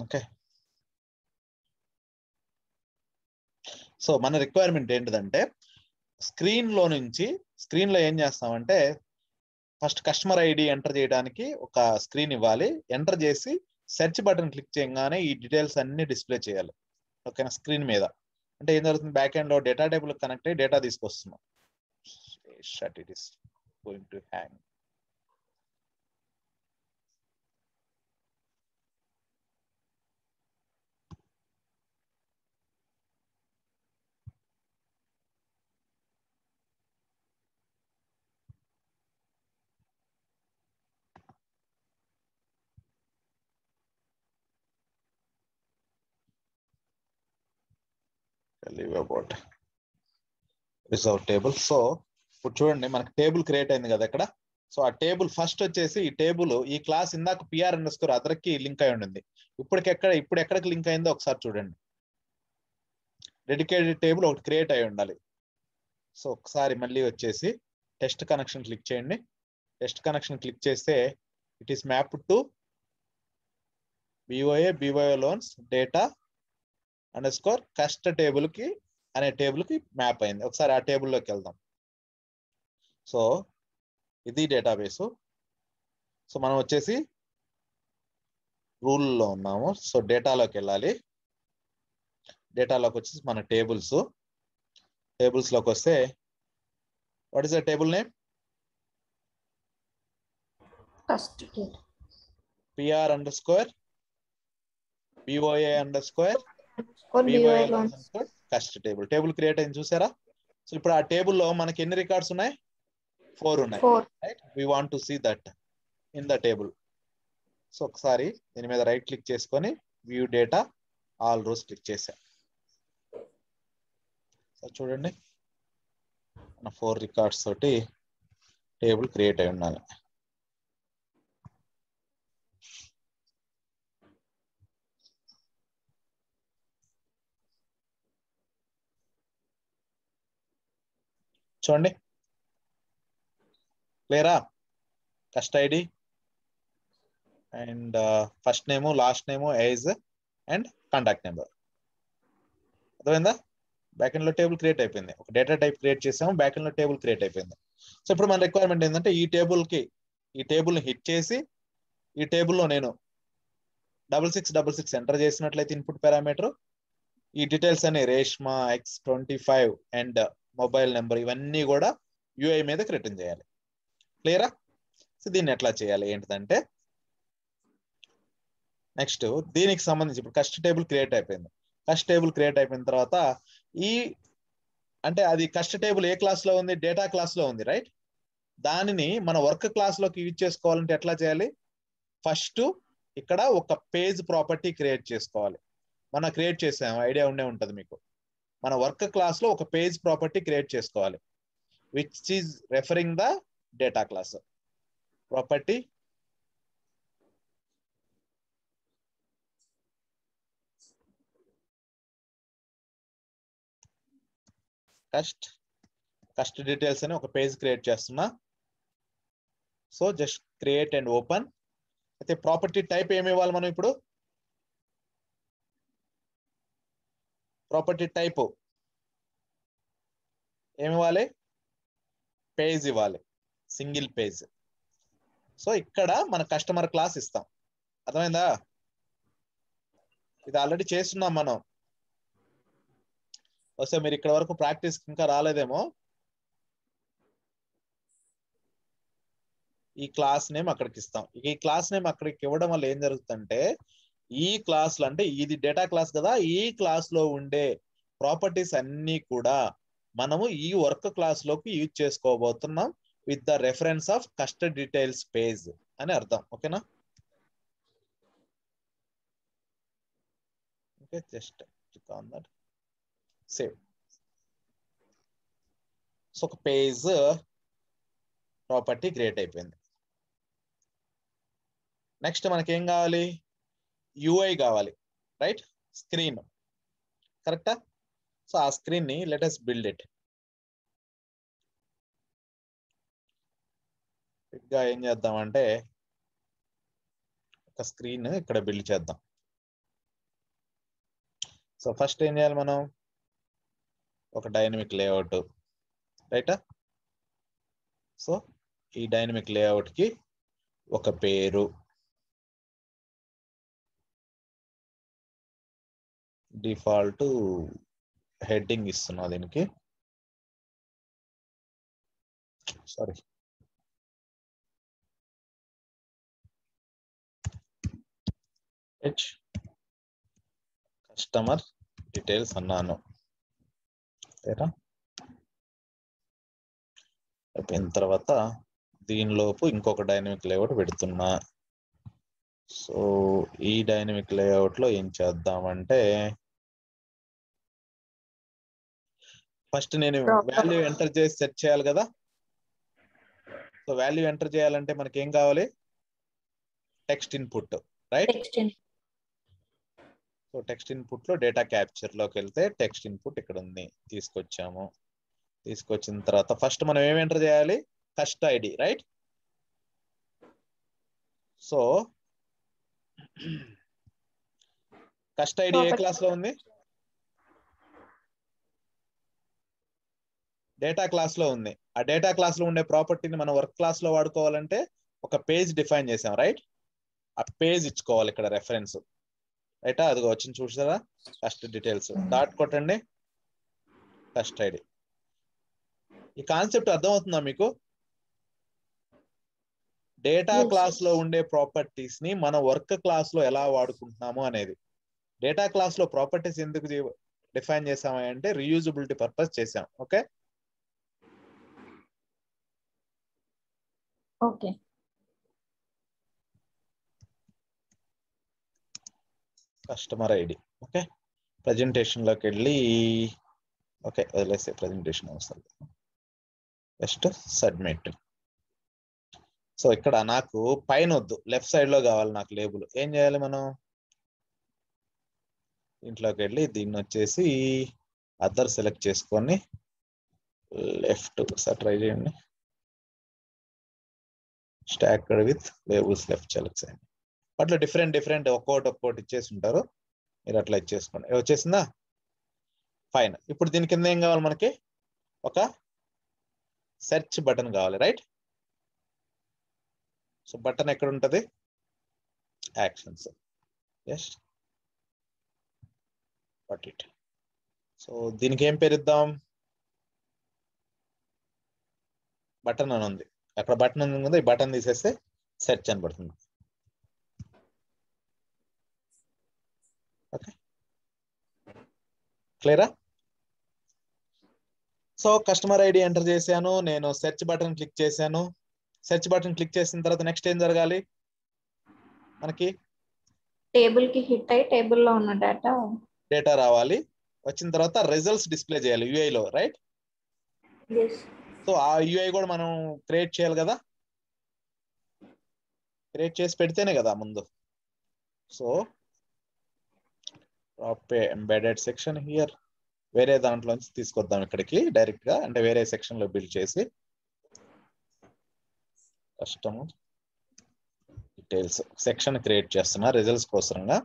Okay, so మన రిక్వైర్మెంట్ ఏంటిదంటే స్క్రీన్ లో ఏం చేస్తామంటే ఫస్ట్ కస్టమర్ ఐడి ఎంటర్ చేయడానికి ఒక స్క్రీన్ ఇవ్వాలి. ఎంటర్ చేసి సెర్చ్ బటన్ క్లిక్ చేయగానే ఈ డీటెయిల్స్ అన్ని డిస్ప్లే చేయాలి. ఓకేనా, స్క్రీన్ మీద. అంటే ఏం జరుగుతుంది, బ్యాక్ ఎండ్ లో డేటా టేబుల్ కనెక్ట్ అయ్యి డేటా తీసుకొస్తున్నాం. It is going to hang. Leave about reserve table. So ఇప్పుడు చూడండి మనకు టేబుల్ క్రియేట్ అయింది కదా ఇక్కడ. సో ఆ టేబుల్ ఫస్ట్ వచ్చేసి ఈ టేబుల్ ఈ క్లాస్ ఇందాక PR__ అదర్ కి లింక్ అయి ఉండింది. ఇప్పుడు ఎక్కడికి లింక్ అయిందో ఒకసారి చూడండి. డెడికేటెడ్ టేబుల్ ఒకటి క్రియేట్ అయి ఉండాలి. సో ఒకసారి మళ్ళీ వచ్చేసి టెస్ట్ కనెక్షన్ క్లిక్ చేయండి. టెస్ట్ కనెక్షన్ క్లిక్ చేస్తే it is map to BOA loans data _ cust table కి అనే టేబుల్ కి మ్యాప్ అయింది. ఒకసారి ఆ టేబుల్లోకి వెళ్దాం. సో ఇది డేటాబేసు. సో మనం వచ్చేసి రూల్లో ఉన్నాము. సో డేటాలోకి వెళ్ళాలి. డేటాలోకి వచ్చేసి మన టేబుల్స్లోకి వస్తే what is the table name? PR__ BOA loans cust table create అయింది చూసారా? సో ఇప్పుడు ఆ టేబుల్లో మనకి ఎన్ని రికార్డ్స్ ఉన్నాయి? 4 ఉన్నాయి. Right, we want to see that in the table. So ఒకసారి దీని మీద రైట్ క్లిక్ చేసుకొని view data all rows click చేసాం. సో చూడండి మన 4 రికార్డ్స్ తోటి టేబుల్ క్రియేట్ అయి ఉండాలి. చూడండి క్లియరా? Cust ID and first name, last name, age and contact number. అర్థమైందా? బ్యాక్ ఎండ్ లో టేబుల్ క్రియేట్ అయిపోయింది. ఒక డేటా టైప్ క్రియేట్ చేసాము, బ్యాక్ ఎండ్ లో టేబుల్ క్రియేట్ అయిపోయింది. సో ఇప్పుడు మన రిక్వైర్మెంట్ ఏంటంటే ఈ టేబుల్ని హిట్ చేసి ఈ టేబుల్లో నేను 6666 ఎంటర్ చేసినట్లయితే ఇన్పుట్ పారామీటర్ ఈ డీటెయిల్స్ అన్ని Reshma X25 and mobile number ఇవన్నీ కూడా UI మీదకి రిటర్న్ చేయాలి. క్లియరా? సో దీన్ని ఎట్లా చేయాలి ఏంటిదంటే నెక్స్ట్ దీనికి సంబంధించి ఇప్పుడు కస్ట్ టేబుల్ క్రియేట్ అయిపోయింది. కస్ట్ టేబుల్ క్రియేట్ అయిపోయిన తర్వాత అంటే అది కస్ట్ టేబుల్ ఏ క్లాస్ లో ఉంది? డేటా క్లాస్ లో ఉంది. రైట్, దానిని మన వర్క్ క్లాస్ లోకి యూజ్ చేసుకోవాలంటే ఎట్లా చేయాలి? ఫస్ట్ ఇక్కడ ఒక పేజ్ ప్రాపర్టీ క్రియేట్ చేసుకోవాలి. మనం క్రియేట్ చేసాము, ఐడియా ఉండే ఉంటుంది మీకు. మన వర్క్ క్లాస్ లో ఒక పేజ్ ప్రాపర్టీ క్రియేట్ చేసుకోవాలి which is referring the data class. Property cust details అని ఒక పేజ్ క్రియేట్ చేస్తున్నా. So just create and open. అయితే ప్రాపర్టీ టైప్ ఏమి ఇవ్వాలి మనం ఇప్పుడు? ప్రాపర్టీ టైప్ ఏమి ఇవ్వాలి? పేజ్ ఇవ్వాలి, సింగిల్ పేజ్. సో ఇక్కడ మన కస్టమర్ క్లాస్ ఇస్తాం. అర్థమైందా? ఇది ఆల్రెడీ చేస్తున్నాం మనం. వస్తే మీరు ఇక్కడ వరకు ప్రాక్టీస్ ఇంకా రాలేదేమో. ఈ క్లాస్ నేమ్ అక్కడికి ఇస్తాం. ఈ క్లాస్ నేమ్ అక్కడికి ఇవ్వడం వల్ల ఏం జరుగుతుందంటే ఈ క్లాస్లు అంటే ఇది డేటా క్లాస్ కదా, ఈ క్లాస్ లో ఉండే ప్రాపర్టీస్ అన్ని కూడా మనము ఈ వర్క్ క్లాస్ లోకి యూజ్ చేసుకోబోతున్నాం with the reference of cust details page అని అర్థం. ఓకేనా? Okay, just click on that, save. So ఒక పేజ్ ప్రాపర్టీ క్రియేట్ అయిపోయింది. నెక్స్ట్ మనకి ఏం కావాలి? UI కావాలి. Right, screen. కరెక్టా? సో ఆ స్క్రీన్ ని లెట్ us build it. ఇంకా ఏం చేద్దామంటే ఒక స్క్రీన్ ఇక్కడ బిల్డ్ చేద్దాం. సో ఫస్ట్ ఏం చేయాలి మనం? ఒక డైనమిక్ లేఅవుట్. రైటా? సో ఈ డైనమిక్ లేఅవుట్ కి ఒక పేరు, డిఫాల్ట్ హెడ్డింగ్ ఇస్తున్నా దీనికి. సారీ, కస్టమర్ డీటెయిల్స్ అన్నాను. అయిపోయిన తర్వాత దీనిలోపు ఇంకొక డైనమిక్ లేఅవుట్ పెడుతున్నా. సో ఈ డైనమిక్ లేఅవుట్ లో ఏం చేద్దామంటే ఫస్ట్ నేను Proper. వాల్యూ ఎంటర్ చేసి సెట్ చేయాలి కదా. సో వాల్యూ ఎంటర్ చేయాలంటే మనకి ఏం కావాలి? Text input, right? Text in. So text input లో డేటా క్యాప్చర్ లోకి వెళ్తే టెక్స్ట్ ఇన్పుట్ ఇక్కడ ఉంది, తీసుకొచ్చాము. తీసుకొచ్చిన తర్వాత ఫస్ట్ మనం ఏం ఎంటర్ చేయాలి? కస్ట్ ID, right? So కస్ట్ ID A class లో ఉంది? డేటా క్లాస్ లో ఉంది. ఆ డేటా క్లాస్ లో ఉండే ప్రాపర్టీని మనం వర్క్ క్లాస్ లో వాడుకోవాలంటే ఒక పేజ్ డిఫైన్ చేసాం, రైట్? ఆ పేజ్ ఇచ్చుకోవాలి ఇక్కడ రెఫరెన్స్, రైటా? అది వచ్చింది చూసారా? కస్ట్ డీటెయిల్స్ డాట్ కొట్టండి, కస్ట్ ఐడి. ఈ కాన్సెప్ట్ అర్థమవుతుందా మీకు? డేటా క్లాస్ లో ఉండే ప్రాపర్టీస్ ని మన వర్క్ క్లాస్ లో ఎలా వాడుకుంటున్నాము అనేది. డేటా క్లాస్ లో ప్రాపర్టీస్ ఎందుకు డిఫైన్ చేసామంటే రీయూజబిలిటీ పర్పస్ చేసాం. Okay, okay. Customer ID. Okay, presentation లోకి వెళ్ళి ఓకే వదిలేసే, ప్రెజెంటేషన్ అవసరం, జస్ట్ సబ్మిట్. సో ఇక్కడ నాకు పైన వద్దు, లెఫ్ట్ సైడ్ లో కావాలి నాకు లేబుల్. ఏం చేయాలి మనం? ఇంట్లోకి వెళ్ళి దీన్ని వచ్చేసి అదర్ సెలెక్ట్ చేసుకొని లెఫ్ట్ ఒకసారి ట్రై చేయండి. Stacked with labels left select చేయండి. అట్లా డిఫరెంట్ ఒక్కోటి ఇచ్చేసి ఉంటారు, మీరు అట్లా ఇచ్చేసుకోండి. వచ్చేసిందా? ఫైన్. ఇప్పుడు దీని కింద ఏం కావాలి మనకి? ఒక సెర్చ్ బటన్ కావాలి, రైట్? సో బటన్ ఎక్కడ ఉంటుంది? Actions. Yes, what it. So దీనికి ఏం పేరు ఇద్దాం? బటన్ అని ఉంది, అక్కడ బటన్ ఉంది కదా, ఈ బటన్ తీసేస్తే సెర్చ్ అని పడుతుంది. ఓకే, క్లియరా? సో కస్టమర్ ఐడి ఎంటర్ చేశాను, నేను సెర్చ్ బటన్ క్లిక్ చేశాను. సెర్చ్ బటన్ క్లిక్ చేసిన తర్వాత నెక్స్ట్ ఏం జరగాలి మనకి? టేబుల్ కి హిట్ అయ్యి టేబుల్ లో ఉన్న డేటా రావాలి. వచ్చిన తర్వాత రిజల్ట్స్ డిస్ప్లే చేయాలి UI లో, రైట్? సో ఆ UI కూడా మనం క్రియేట్ చేయాలి కదా, క్రియేట్ చేసి పెడితేనే కదా ముందు. సో ఎంబెడెడ్ సెక్షన్ హియర్, వేరే దాంట్లోంచి తీసుకొద్దాం ఇక్కడికి డైరెక్ట్ గా, అంటే వేరే సెక్షన్ లో బిల్డ్ చేసి కస్టమర్ డీటెయిల్స్ సెక్షన్ క్రియేట్ చేస్తున్నా రిజల్ట్స్ కోసంగా.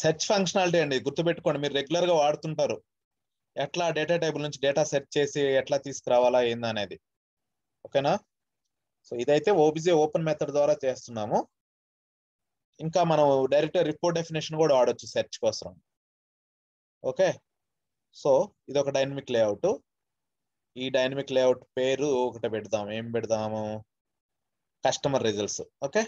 సెర్చ్ ఫంక్షనాలిటీ అండి, గుర్తుపెట్టుకోండి, మీరు రెగ్యులర్ గా వాడుతుంటారు. ఎట్లా డేటా టేబుల్ నుంచి డేటా సెర్చ్ చేసి ఎట్లా తీసుకురావాలా ఏంది అనేది. ఓకేనా? సో ఇదైతే ఓబీజే ఓపెన్ మెథడ్ ద్వారా చేస్తున్నాము. ఇంకా మనం డైరెక్ట్ రిపోర్ట్ డెఫినేషన్ కూడా వాడొచ్చు సెర్చ్ కోసం. ఓకే, సో ఇది ఒక డైనమిక్ లేఅవుట్. ఈ డైనమిక్ లేఅవుట్ పేరు ఒకటి పెడదాం. ఏం పెడదాము? Customer results. Okay,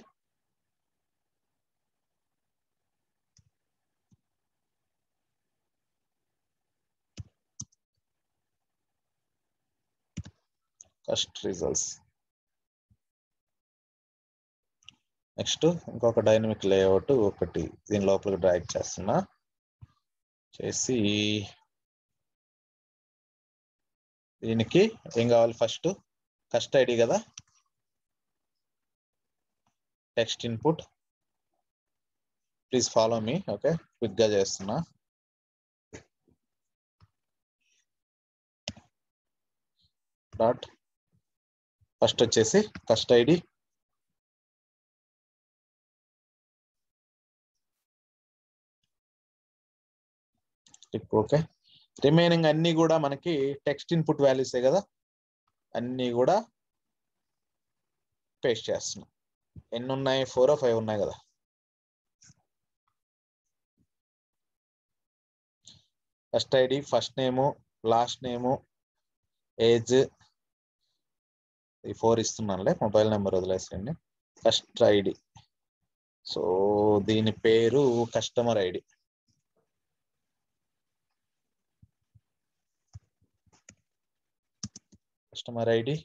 cust results. Next ఇంకొక డైనమిక్ లేఅవుట్ ఒకటి దీని లోపలికి డ్రాగ్ చేస్తున్నా, చేసి దీనికి ఏం కావాలి? ఫస్ట్ కస్ట్ ఐడి కదా, text input. Please follow me. Okay, quick గా చేస్తున్నా. డాట్ ఫస్ట్ వచ్చేసి కస్ట్ ఐడి, ఓకే. రిమైనింగ్ అన్ని కూడా మనకి టెక్స్ట్ ఇన్పుట్ వాల్యూసే కదా, అన్ని కూడా పేస్ట్ చేస్తున్నాం. ఎన్ని ఉన్నాయి? 4 or 5 ఉన్నాయి కదా. First ID, first name, last name, age, ఈ 4 ఇస్తున్నానులే, మొబైల్ నెంబర్ వదిలేసేయండి. ఫస్ట్ ఐడి, సో దీని పేరు కస్టమర్ ఐడి. కస్టమర్ ఐడి,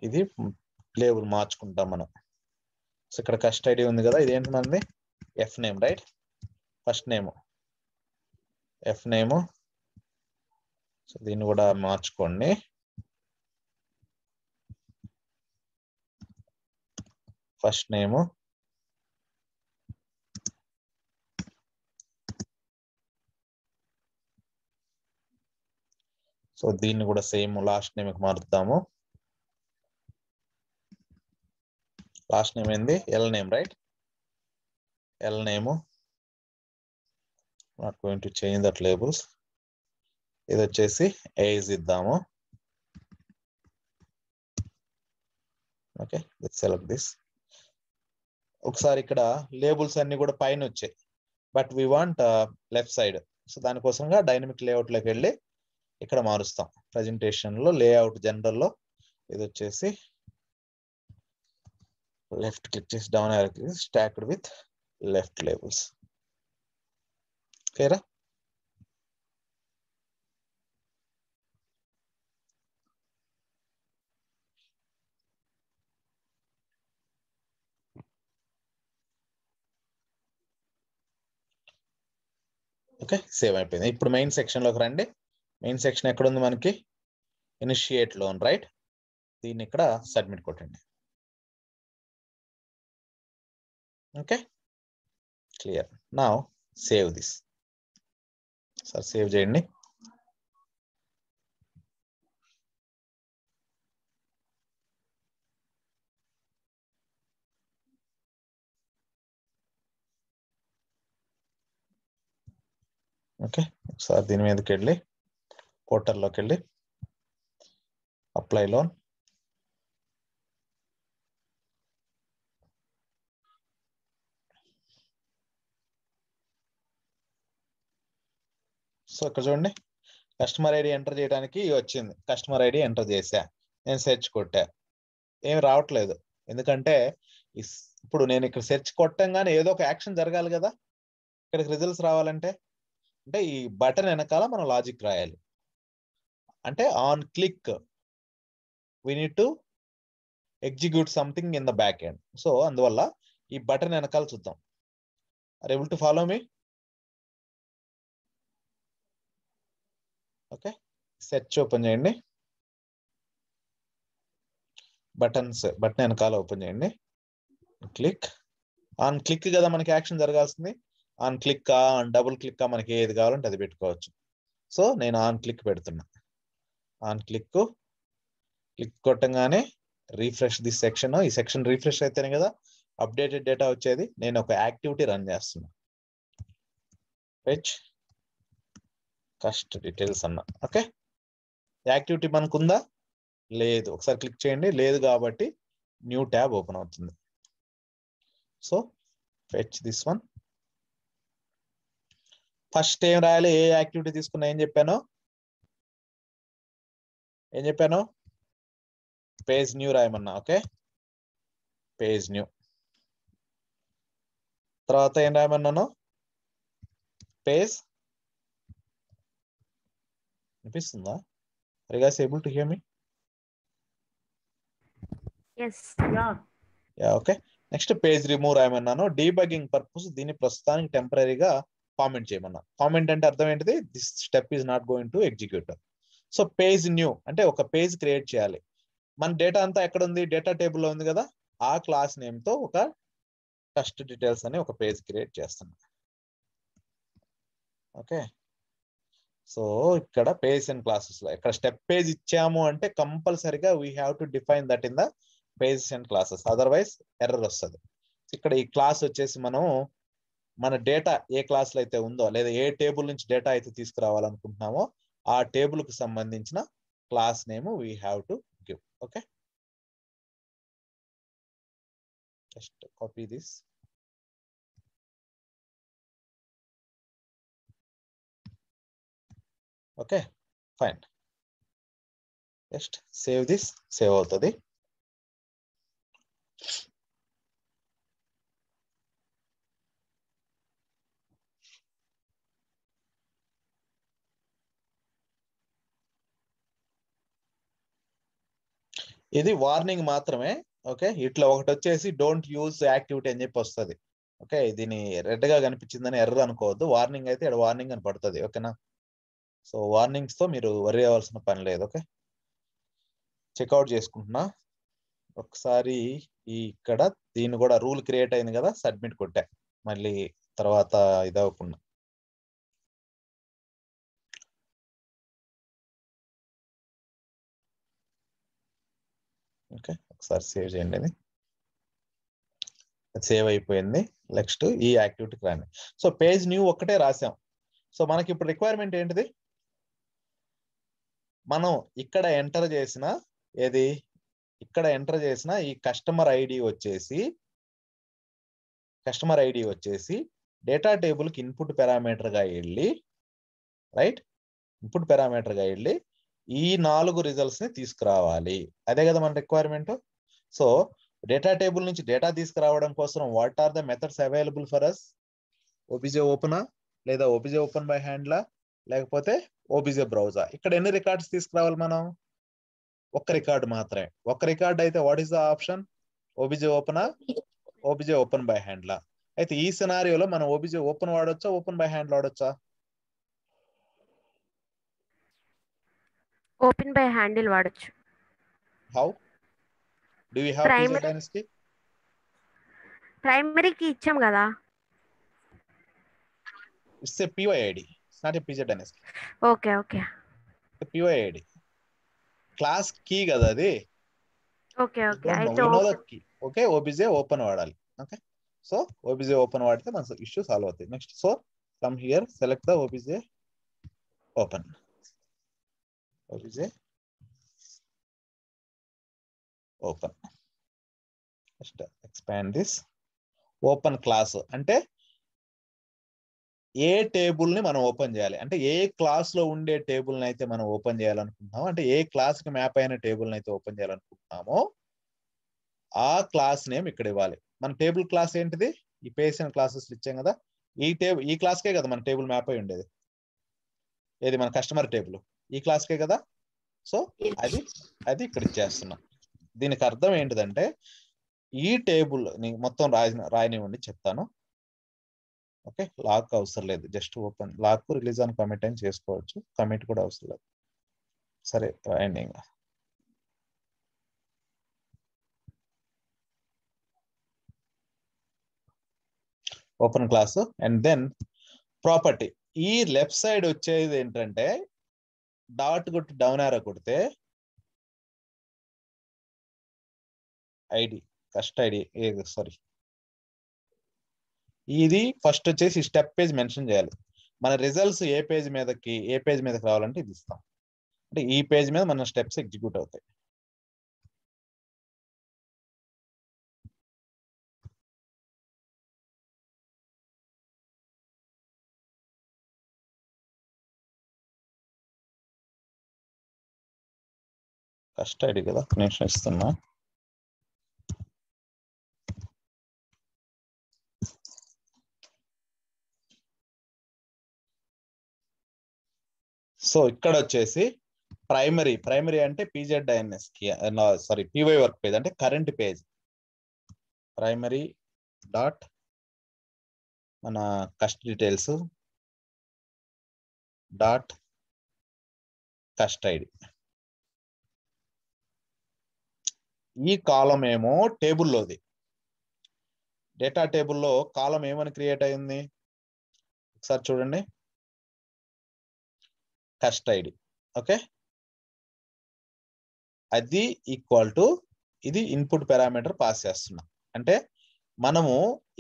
ఇది లేబుల్ మార్చుకుంటాం మనం. సో ఇక్కడ కస్ట్ ఐడి ఉంది కదా, ఇది ఏంటి మనది F name, right? First name F name, so దీన్ని కూడా మార్చుకోండి. ఫస్ట్ నేమ్, సో దీన్ని కూడా సేమ్ లాస్ట్ నేమ్కి మారుద్దాము. లాస్ట్ నేమ్ ఏంది? L name, right? L name, not going to change that labels. ఇది వచ్చేసి ఏజ్ ఇద్దాము. Okay, select this. ఒకసారి ఇక్కడ లేబుల్స్ అన్ని కూడా పైన వచ్చాయి, but we want left side. So దానికోసంగా డైనమిక్ లేఅవుట్ లోకి వెళ్ళి ఇక్కడ మారుస్తాం. ప్రెజెంటేషన్ లో లేఅవుట్ జనరల్ లో ఇది వచ్చేసి లెఫ్ట్ క్లిక్ చేసి down arrow click, stacked with left labels. క్లియరా? ఓకే, సేవ్ అయిపోయింది. ఇప్పుడు మెయిన్ సెక్షన్ లోకి రండి. మెయిన్ సెక్షన్ ఎక్కడ ఉంది మనకి? Initiate loan, right? దీన్ని ఇక్కడ సబ్మిట్ కొట్టండి. Okay, clear. Now save this. Sir save చేయండి. ఓకే, ఒకసారి దీని మీదకి వెళ్ళి పోర్టల్లోకి వెళ్ళి అప్లై లోన్, సో ఇక్కడ చూడండి కస్టమర్ ఐడి ఎంటర్ చేయడానికి వచ్చింది. కస్టమర్ ఐడి ఎంటర్ చేశా, నేను సెర్చ్ కొట్టా, ఏం రావట్లేదు. ఎందుకంటే ఇప్పుడు నేను ఇక్కడ సెర్చ్ కొట్టంగానే ఏదో ఒక యాక్షన్ జరగాలి కదా ఇక్కడికి రిజల్ట్స్ రావాలంటే. అంటే ఈ బటన్ వెనకాల మనం లాజిక్ రాయాలి. అంటే on click we need to execute something in the back end. So అందువల్ల ఈ బటన్ వెనకాల చూద్దాం. Are able to follow me? Okay, search open చేయండి, బటన్ వెనకాల ఓపెన్ చేయండి. క్లిక్, ఆన్ క్లిక్ కదా మనకి యాక్షన్ జరగాల్సింది. On click, on double click, మనకి ఏది కావాలంటే అది పెట్టుకోవచ్చు. సో నేను ఆన్ క్లిక్ పెడుతున్నా. ఆన్ క్లిక్ కొట్టంగానే రీఫ్రెష్ దిస్ సెక్షన్. ఈ సెక్షన్ రీఫ్రెష్ అయితేనే కదా అప్డేటెడ్ డేటా వచ్చేది. నేను ఒక యాక్టివిటీ రన్ చేస్తున్నా, ఫెచ్ కస్ట్ డీటెయిల్స్ అన్న. ఓకే, యాక్టివిటీ మనకుందా? లేదు. ఒకసారి క్లిక్ చేయండి, లేదు కాబట్టి న్యూ ట్యాబ్ ఓపెన్ అవుతుంది. So fetch this one. First ఏం రాయాలి? ఏ యాక్టివిటీ తీసుకున్నా ఏం చెప్పాను? పేజ్ న్యూ రాయమన్నా. Okay, page new. తర్వాత ఏం రాయమన్నాను? పేజ్. వినిపిస్తుందా? Are you guys able to hear me? Yes. Yeah. Okay, next page remove రాయమన్నాను. డీబగ్గింగ్ పర్పస్ దీన్ని ప్రస్తుతానికి టెంపరీగా కామెంట్ చేయమన్నా. కామెంట్ అంటే అర్థం ఏంటిది? This step is not going to execute. So page new అంటే ఒక పేజ్ క్రియేట్ చేయాలి. మన డేటా అంతా ఎక్కడ ఉంది? డేటా టేబుల్లో ఉంది కదా. ఆ క్లాస్ నేమ్ తో ఒక కస్ట్ డీటెయిల్స్ అని ఒక పేజ్ క్రియేట్ చేస్తున్నా. ఓకే, సో ఇక్కడ పేజ్ అండ్ క్లాసెస్ లో ఇక్కడ స్టెప్ పేజ్ ఇచ్చాము అంటే కంపల్సరిగా we have to define that in the pages and classes, otherwise error వస్తుంది. ఇక్కడ ఈ క్లాస్ వచ్చేసి మనం మన డేటా ఏ క్లాస్ లో అయితే ఉందో లేదా ఏ టేబుల్ నుంచి డేటా అయితే తీసుకురావాలనుకుంటున్నామో ఆ టేబుల్ కు సంబంధించిన class name we have to give. Okay, just copy this. Okay fine. Just save this, save అవుతుంది. ఇది వార్నింగ్ మాత్రమే. ఓకే, ఇట్లా ఒకటి వచ్చేసి డోంట్ యూజ్ యాక్టివిటీ అని చెప్పి వస్తుంది. ఓకే, దీని రెడ్ గా కనిపించిందని ఎర్ర అనుకోవద్దు. వార్నింగ్ అయితే ఇక్కడ వార్నింగ్ అని పడుతుంది. ఓకేనా? సో వార్నింగ్స్ తో మీరు వరి అవ్వాల్సిన పని లేదు. ఓకే, చెక్అవుట్ చేసుకుంటున్నా ఒకసారి. ఇక్కడ దీన్ని కూడా రూల్ క్రియేట్ అయింది కదా, సబ్మిట్ కొట్టా మళ్ళీ తర్వాత ఇది అవ్వకుండా. ఓకే, ఒకసారి సేవ్ చేయండి. అది సేవ్ అయిపోయింది. నెక్స్ట్ ఈ యాక్టివిటీకి రాండి. సో పేజ్ న్యూ ఒక్కటే రాసాం. సో మనకి ఇప్పుడు రిక్వైర్మెంట్ ఏంటిది? మనం ఇక్కడ ఎంటర్ చేసిన ఈ కస్టమర్ ఐడి వచ్చేసి డేటా టేబుల్ కి ఇన్పుట్ పారామీటర్ గా వెళ్ళి, రైట్, ఇన్పుట్ పారామీటర్ గా వెళ్ళి ఈ 4 రిజల్ట్స్ ని తీసుకురావాలి. అదే కదా మన రిక్వైర్మెంట్. సో డేటా టేబుల్ నుంచి డేటా తీసుకురావడం కోసం what are the methods available for us? OBJ ఓపెనా, లేదా ఓబీజే ఓపెన్ బై హ్యాండ్లా, లేకపోతే ఓబీజే బ్రౌజా. ఇక్కడ ఎన్ని రికార్డ్స్ తీసుకురావాలి మనం? ఒక్క రికార్డ్ మాత్రమే. ఒక్క రికార్డ్ అయితే what is the option? OBJ ఓపెనా, ఓబీజే ఓపెన్ బై హ్యాండ్లా. అయితే ఈ సినారియోలో మనం ఓబీజే ఓపెన్ వాడొచ్చా, ఓపెన్ బై హ్యాండ్ వాడొచ్చా? ఓపెన్ బై హ్యాండిల్ వాడొచ్చు. How do we have PZ dynasty? ప్రైమరీకి ఇచ్చాం కదా. It's a POID, it's not a PZ dynasty. Okay okay, POID class key కదా అది. Okay okay. అయితే ఓకే, ఓబీజే ఓపెన్ వాడాలి. ఓకే, సో ఓబీజే ఓపెన్ వాడితే మన ఇష్యూ సాల్వ్ అవుతాయి. Next, so come here, select the OBJ open. OBJ open. Just expand this. Open class అంటే ఏ టేబుల్ ని మనం ఓపెన్ చేయాలి అంటే, ఏ క్లాస్ లో ఉండే టేబుల్ ని అయితే మనం ఓపెన్ చేయాలనుకుంటున్నామో, అంటే ఏ క్లాస్ కి మ్యాప్ అయిన టేబుల్ ని అయితే ఓపెన్ చేయాలనుకుంటున్నామో ఆ క్లాస్ నేమ్ ఇక్కడ ఇవ్వాలి. మన టేబుల్ క్లాస్ ఏంటిది? ఈ పేసిన క్లాసెస్ ఇచ్చాం కదా, ఈ క్లాస్కే కదా మన టేబుల్ మ్యాప్ అయి ఉండేది. ఏది? మన కస్టమర్ టేబుల్ ఈ క్లాస్కే కదా. సో అది ఇక్కడ ఇచ్చేస్తున్నా. దీనికి అర్థం ఏంటిదంటే, ఈ టేబుల్ ని మొత్తం రాయనివ్వండి, చెప్తాను. ఓకే, లాక్ అవసరం లేదు, జస్ట్ ఓపెన్. లాక్ రిలీజ్ అని కమిట్ అని చేసుకోవచ్చు, కమిట్ కూడా అవసరం లేదు. సరే రాయండి. ఇంకా open class and then property. ఈ లెఫ్ట్ సైడ్ వచ్చేది ఏంటంటే, డాట్ కొట్టి డౌన్ యారో కొడితే ఐడి, కస్ట్ ఐడి, సారీ, ఇది ఫస్ట్ వచ్చేసి స్టెప్ పేజ్ మెన్షన్ చేయాలి. మన రిజల్ట్స్ ఏ పేజ్ మీదకి రావాలంటే ఇది ఇస్తాం. అంటే ఈ పేజ్ మీద మన స్టెప్స్ ఎగ్జిక్యూట్ అవుతాయి. కస్ట్ ఐడి కదా, నేను ఇస్తున్నా. సో ఇక్కడ వచ్చేసి ప్రైమరీ అంటే PZDNS కి, సారీ, PY వర్క్ పేజ్ అంటే కరెంట్ పేజ్. ప్రైమరీ డాట్ మన కస్ట్ డీటెయిల్స్ డాట్ కస్ట్ ఐడి. ఈ కాలం ఏమో టేబుల్లోది. డేటా టేబుల్లో కాలం ఏమని క్రియేట్ అయింది ఒకసారి చూడండి, కస్ట్ ఐడి. ఓకే, అది ఈక్వల్ టు ఇది ఇన్పుట్ పారామీటర్ పాస్ చేస్తున్నా. అంటే మనము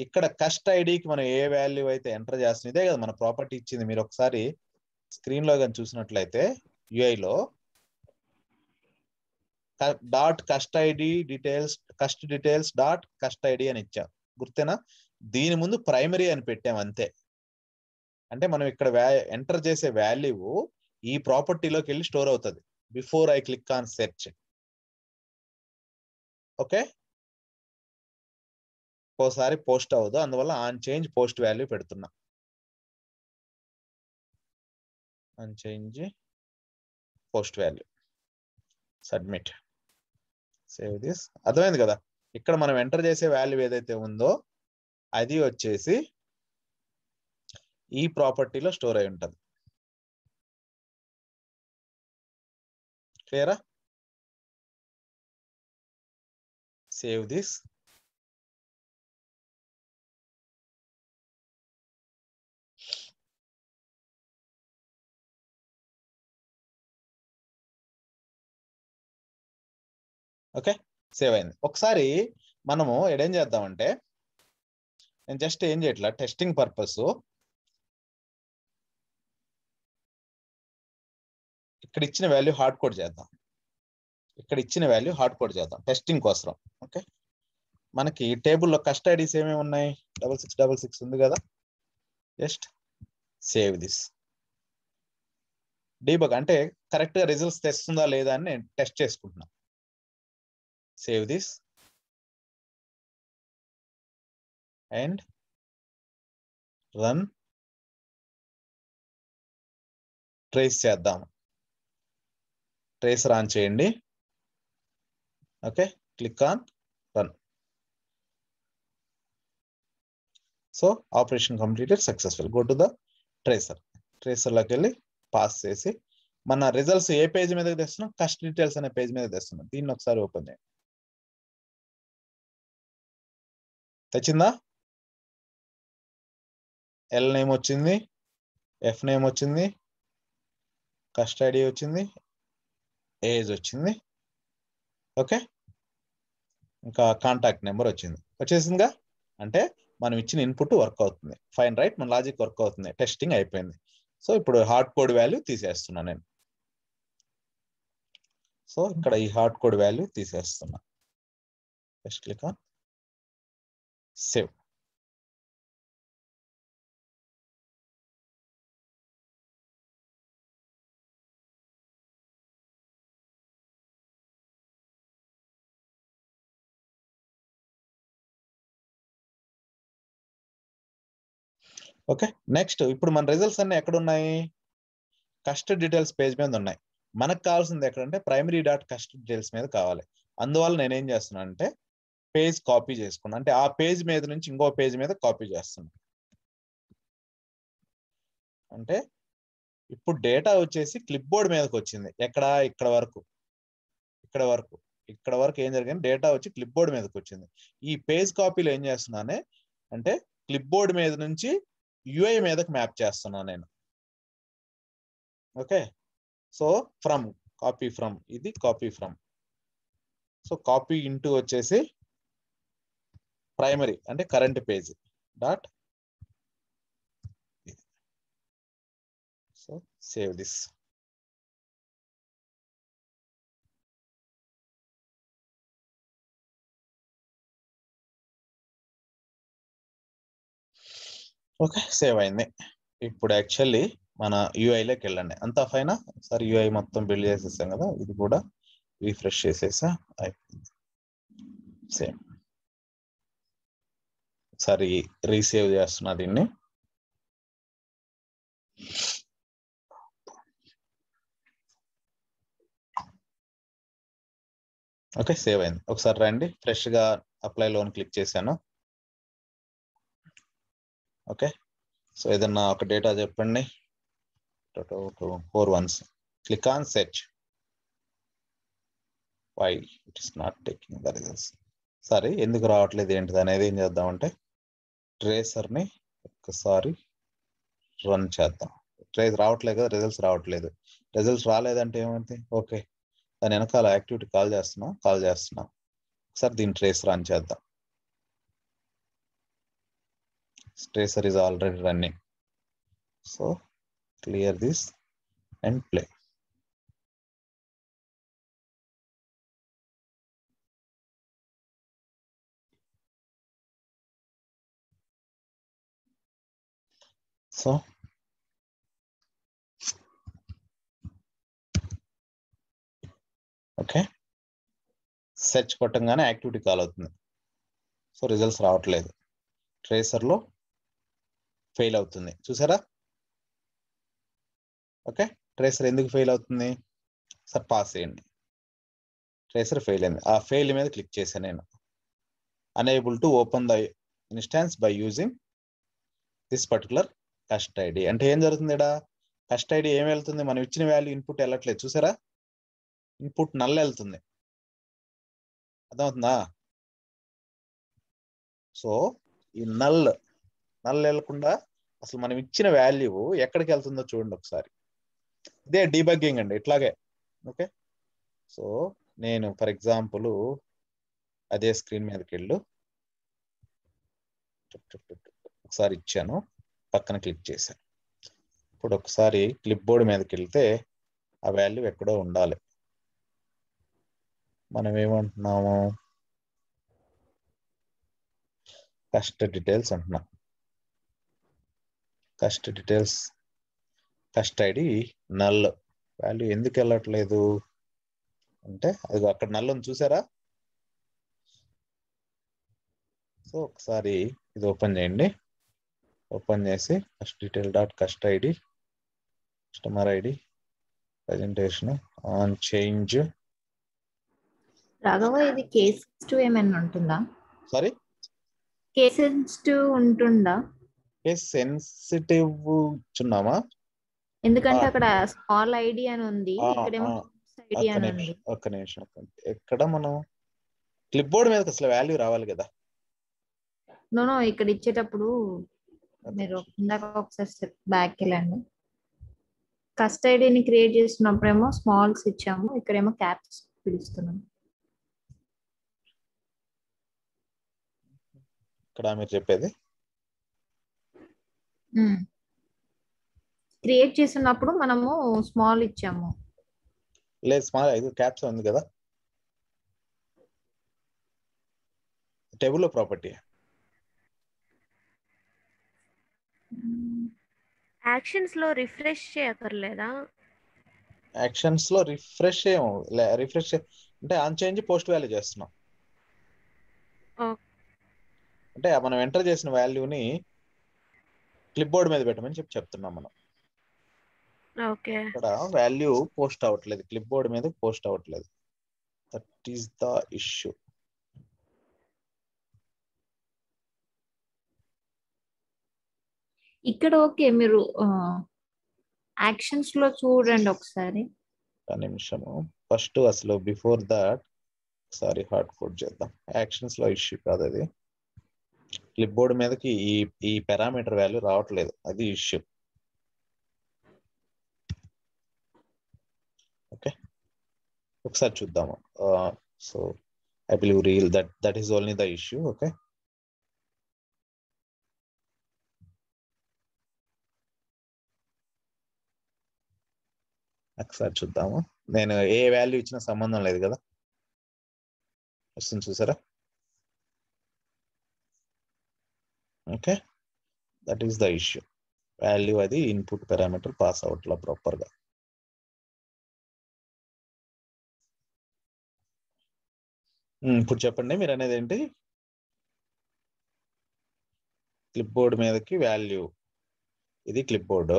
ఇక్కడ కస్ట్ ఐడికి మనం ఏ వాల్యూ అయితే ఎంటర్ చేస్తున్నాం, ఇదే కదా మన ప్రాపర్టీ ఇచ్చింది. మీరు ఒకసారి స్క్రీన్ లో కానీ చూసినట్లయితే యుఐలో dot cust ID details dot cust ID అని ఇచ్చాం, గుర్తేనా? దీని ముందు ప్రైమరీ అని పెట్టాం అంతే. అంటే మనం ఇక్కడ ఎంటర్ చేసే వాల్యూ ఈ ప్రాపర్టీలోకి వెళ్ళి స్టోర్ అవుతుంది before I click on search. Okay, ఓసారి పోస్ట్ అవ్వదు, అందువల్ల ఆన్ చేంజ్ పోస్ట్ వాల్యూ పెడుతున్నా. On change post value, submit, save this. అర్థమైంది కదా? ఇక్కడ మనం ఎంటర్ చేసే వాల్యూ ఏదైతే ఉందో అది వచ్చేసి ఈ ప్రాపర్టీలో స్టోర్ అయి ఉంటుంది. క్లియరా? Save this. ఓకే, సేవ్ అయింది. ఒకసారి మనము ఏం చేద్దామంటే, నేను జస్ట్ ఏం చేయట్లా, టెస్టింగ్ పర్పస్ ఇక్కడ ఇచ్చిన వాల్యూ హార్డ్ కోడ్ చేద్దాం. ఇక్కడ ఇచ్చిన వాల్యూ హార్డ్ కోడ్ చేద్దాం టెస్టింగ్ కోసం. ఓకే, మనకి టేబుల్లో కస్ట్ ఐడీస్ ఏమేమి ఉన్నాయి? 6666 ఉంది కదా. Just save this. డీబగ్ అంటే కరెక్ట్ గా రిజల్ట్స్ తెస్తుందా లేదా అని నేను టెస్ట్ చేసుకుంటున్నా. Save this and run. Trace చేద్దాం. ట్రేస్ రన్ చేయండి. Okay, click on run. So operation completed successful. Go to the tracer. ట్రేసర్లోకి వెళ్ళి పాస్ చేసి మన రిజల్ట్స్ ఏ పేజ్ మీద తెస్తున్నాం? కస్ట్ డీటెయిల్స్ అనే పేజ్ మీద తెస్తున్నాం. దీన్ని ఒకసారి ఓపెన్ చేయండి. తెచ్చిందా? ఎల్ నేమ్ వచ్చింది, ఎఫ్ నేమ్ వచ్చింది, కస్ట్ ఐడి వచ్చింది, ఏజ్ వచ్చింది. ఓకే, ఇంకా కాంటాక్ట్ నెంబర్ వచ్చింది. వచ్చేసిందిగా, అంటే మనం ఇచ్చిన ఇన్పుట్ వర్క్ అవుతుంది. Fine, right? మన లాజిక్ వర్క్ అవుతుంది. టెస్టింగ్ అయిపోయింది. సో ఇప్పుడు హార్డ్ కోడ్ వాల్యూ తీసేస్తున్నా నేను. సో ఇక్కడ ఈ హార్డ్ కోడ్ వాల్యూ తీసేస్తున్నా. Just click on save. Okay, next ఇప్పుడు మన రిజల్ట్స్ అన్ని ఎక్కడ ఉన్నాయి? కస్ట్ డీటెయిల్స్ పేజ్ మీద ఉన్నాయి. మనకు కావాల్సింది ఎక్కడంటే ప్రైమరీ డాట్ కస్ట్ డీటెయిల్స్ మీద కావాలి. అందువల్ల నేనేం చేస్తున్నా అంటే పేజ్ కాపీ చేసుకున్నా. అంటే ఆ పేజ్ మీద నుంచి ఇంకో పేజ్ మీద కాపీ చేస్తున్నా. అంటే ఇప్పుడు డేటా వచ్చేసి క్లిప్ బోర్డ్ మీదకి వచ్చింది. ఎక్కడ? ఇక్కడ వరకు, ఇక్కడ వరకు, ఇక్కడ వరకు ఏం జరిగింది? డేటా వచ్చి క్లిప్ బోర్డ్ మీదకి వచ్చింది. ఈ పేజ్ కాపీలో ఏం చేస్తున్నానే అంటే క్లిప్ బోర్డ్ మీద నుంచి యూఐ మీదకి మ్యాప్ చేస్తున్నా నేను. Okay, so from, copy from, ఇది copy from. So copy into వచ్చేసి ప్రైమరీ అంటే current page dot. So save this. Okay, save అయింది. ఇప్పుడు యాక్చువల్లీ మన యూఐలోకి వెళ్ళండి. అంతా ఫైనా? సరే, యూఐ మొత్తం బిల్డ్ చేసేసాం కదా, ఇది కూడా రీఫ్రెష్ చేసేసా, అయిపోయింది. సేమ్. ఒకసారి రీసేవ్ చేస్తున్నా దీన్ని. ఓకే, సేవ్ అయింది. ఒకసారి రండి, ఫ్రెష్ గా అప్లై లోన్ క్లిక్ చేశాను. ఓకే, సో ఏదన్నా ఒక డేటా చెప్పండి. 4 ones. Click on search. Why it is not taking the results? సరే, ఎందుకు రావట్లేదు ఏంటిది అనేది ఏం చేద్దామంటే ట్రేసర్ని ఒక్కసారి రన్ చేద్దాం. ట్రేస్ రావట్లేదు కదా, రిజల్ట్స్ రావట్లేదు. రిజల్ట్స్ రాలేదంటే ఏమైంది? ఓకే, దాని వెనకాల యాక్టివిటీ కాల్ చేస్తున్నా. ఒకసారి దీన్ని ట్రేస్ రన్ చేద్దాం. Tracer is already running. So clear this and play. So okay, search కొట్టంగానే యాక్టివిటీ కాల్ అవుతుంది. సో రిజల్ట్స్ రావట్లేదు, ట్రేసర్లో ఫెయిల్ అవుతుంది. చూసారా? ఓకే, ట్రేసర్ ఎందుకు ఫెయిల్ అవుతుంది? సార్ పాస్ చేయండి. ట్రేసర్ ఫెయిల్ అయింది. ఆ ఫెయిల్ మీద క్లిక్ చేశాను నేను. Unable to open the instance by using this particular cust ID. అంటే ఏం జరుగుతుంది ఇక్కడ? కస్ట్ ఐడి ఏం వెళ్తుంది? మనం ఇచ్చిన వాల్యూ ఇన్పుట్ వెళ్ళట్లేదు. చూసారా? ఇన్పుట్ నల్ వెళ్తుంది. అర్థమవుతుందా? సో ఈ నల్ వెళ్ళకుండా అసలు మనం ఇచ్చిన వాల్యూ ఎక్కడికి వెళ్తుందో చూడండి ఒకసారి. ఇదే డీబగ్గింగ్ అండి, ఇట్లాగే. ఓకే, సో నేను ఫర్ ఎగ్జాంపుల్ అదే స్క్రీన్ మీదకి వెళ్ళు, ఒకసారి ఇచ్చాను, పక్కన క్లిక్ చేశాను. ఇప్పుడు ఒకసారి క్లిప్ బోర్డ్ మీదకి వెళ్తే ఆ వాల్యూ ఎక్కడో ఉండాలి. మనం ఏమంటున్నాము? కస్ట్ డీటెయిల్స్ అంటున్నాం. కస్ట్ డీటెయిల్స్, కస్ట్ ఐడి నల్. వాల్యూ ఎందుకు వెళ్ళట్లేదు అంటే అది అక్కడ నల్ ఉంది, చూసారా? సో ఒకసారి ఇది ఓపెన్ చేయండి. ఓపెన్ చేసి cust detail dot cust ID, customer ID, presentation on change. Raghava, ఇది కేస్ సెన్సిటివ్ ఏమైనా ఉంటుందా? సారీ, కేస్ సెన్సిటివ్ ఉంటుందా? కేస్ సెన్సిటివ్ ఇచ్చున్నామా? ఎందుకంటే అక్కడ స్మాల్ ఐడి అని ఉంది, ఇక్కడేమో ఐడి ఒక్క అని ఉంది. నిమిషం, ఒక్క నిమిషం. ఎక్కడ మనం క్లిప్ బోర్డ్ మీద అసలు వాల్యూ రావాలి కదా. నో, ఇక్కడ ఇచ్చేటప్పుడు మీరు ఇందాక ఒకసారి స్టెప్ బ్యాక్ వెళ్ళండి. కస్ట్ ఐడిని క్రియేట్ చేసినప్పుడేమో స్మాల్స్ ఇచ్చాము, ఇక్కడేమో క్యాప్స్ పిలుస్తున్నాం. ఇక్కడ మీరు చెప్పేది క్రియేట్ చేసినప్పుడు మనము స్మాల్ ఇచ్చాము. లేదు, స్మాల్ ఇది క్యాప్స్ ఉంది కదా టేబుల్లో ప్రాపర్టీ. యాక్షన్స్ లో రిఫ్రెష్ చేయక్కర్లేదా? యాక్షన్స్ లో రిఫ్రెష్ రిఫ్రెష్ అంటే ఆన్ చేంజ్ పోస్ట్ వాల్యూ చేస్తున్నాం. అంటే మనం ఎంటర్ చేసిన వాల్యూని క్లిప్ బోర్డ్ మీద పెట్టమని చెప్తున్నాం మనం. ఓకే, ఇక్కడ వాల్యూ పోస్ట్ అవ్వట్లేదు, క్లిప్ బోర్డ్ మీద పోస్ట్ అవ్వట్లేదు. That is the issue. ఇక్కడ ఓకే, మీరు యాక్షన్స్ లో చూడండి ఒకసారి. ఒక నిమిషము, ఫస్ట్ అసలు బిఫోర్ దట్ ఒకసారి హార్డ్ కోడ్ చేద్దాం. యాక్షన్స్ లో ఇష్యూ కాదు అది, క్లిప్ బోర్డ్ మీదకి ఈ పారామీటర్ వాల్యూ రావట్లేదు, అది ఇష్యూ. ఓకే, ఒకసారి చూద్దాము. So I believe real that is only the issue. Okay, ఒకసారి చూద్దాము. నేను ఏ వాల్యూ ఇచ్చినా సంబంధం లేదు కదా, వస్తుంది చూసారా? Okay, that is the issue. Value అది ఇన్పుట్ పారామీటర్ పాస్ అవట్లా ప్రాపర్ గా. ఇప్పుడు చెప్పండి మీరు అనేది ఏంటి? క్లిప్ బోర్డ్ మీదకి వాల్యూ, ఇది clip board.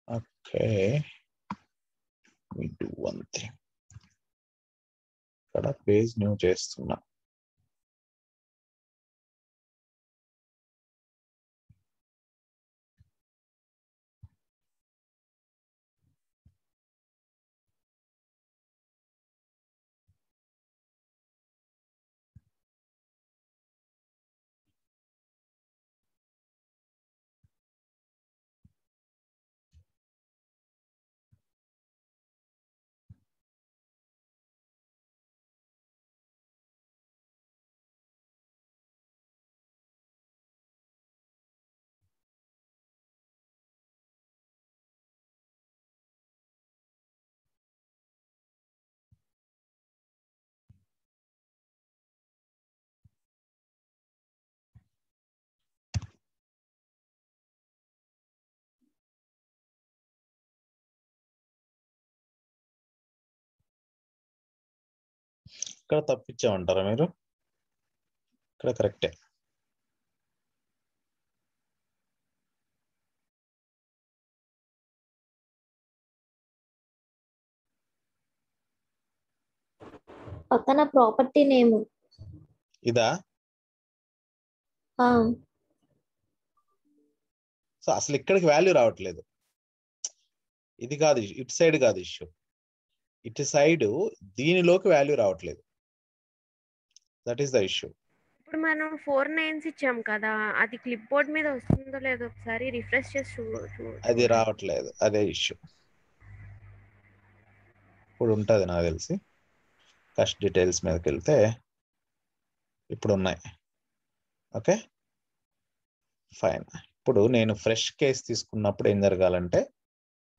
Okay, we do one thing. ఇక్కడ పేజ్ న్యూ చేస్తున్నా. ఇక్కడ తప్పించామంటారా మీరు? ఇక్కడ కరెక్టే. పక్కన ప్రాపర్టీ నేమ్. ఇదా? ఆ, సో అసలు ఇక్కడికి వాల్యూ రావట్లేదు. ఇది కాదు, ఇటు సైడ్ కాదు ఇష్యూ. ఇటు సైడ్ దీనిలోకి వాల్యూ రావట్లేదు. That is the issue. ఇప్పుడు మనం 4 9s ఇచ్చాం కదా, అది క్లిప్ బోర్డ్ మీద వస్తుందో లేదో ఒకసారి రిఫ్రెష్ చేసి అది చూడండి. రావట్లేదు, అదే ఇష్యూ. ఇప్పుడు ఉంటుంది నాకు తెలిసి. కస్ట్ డీటెయిల్స్ మీదకి వెళ్తే ఇప్పుడు ఉన్నాయి. Okay fine. ఇప్పుడు నేను ఫ్రెష్ కేస్ తీసుకున్నప్పుడు ఏం జరగాలంటే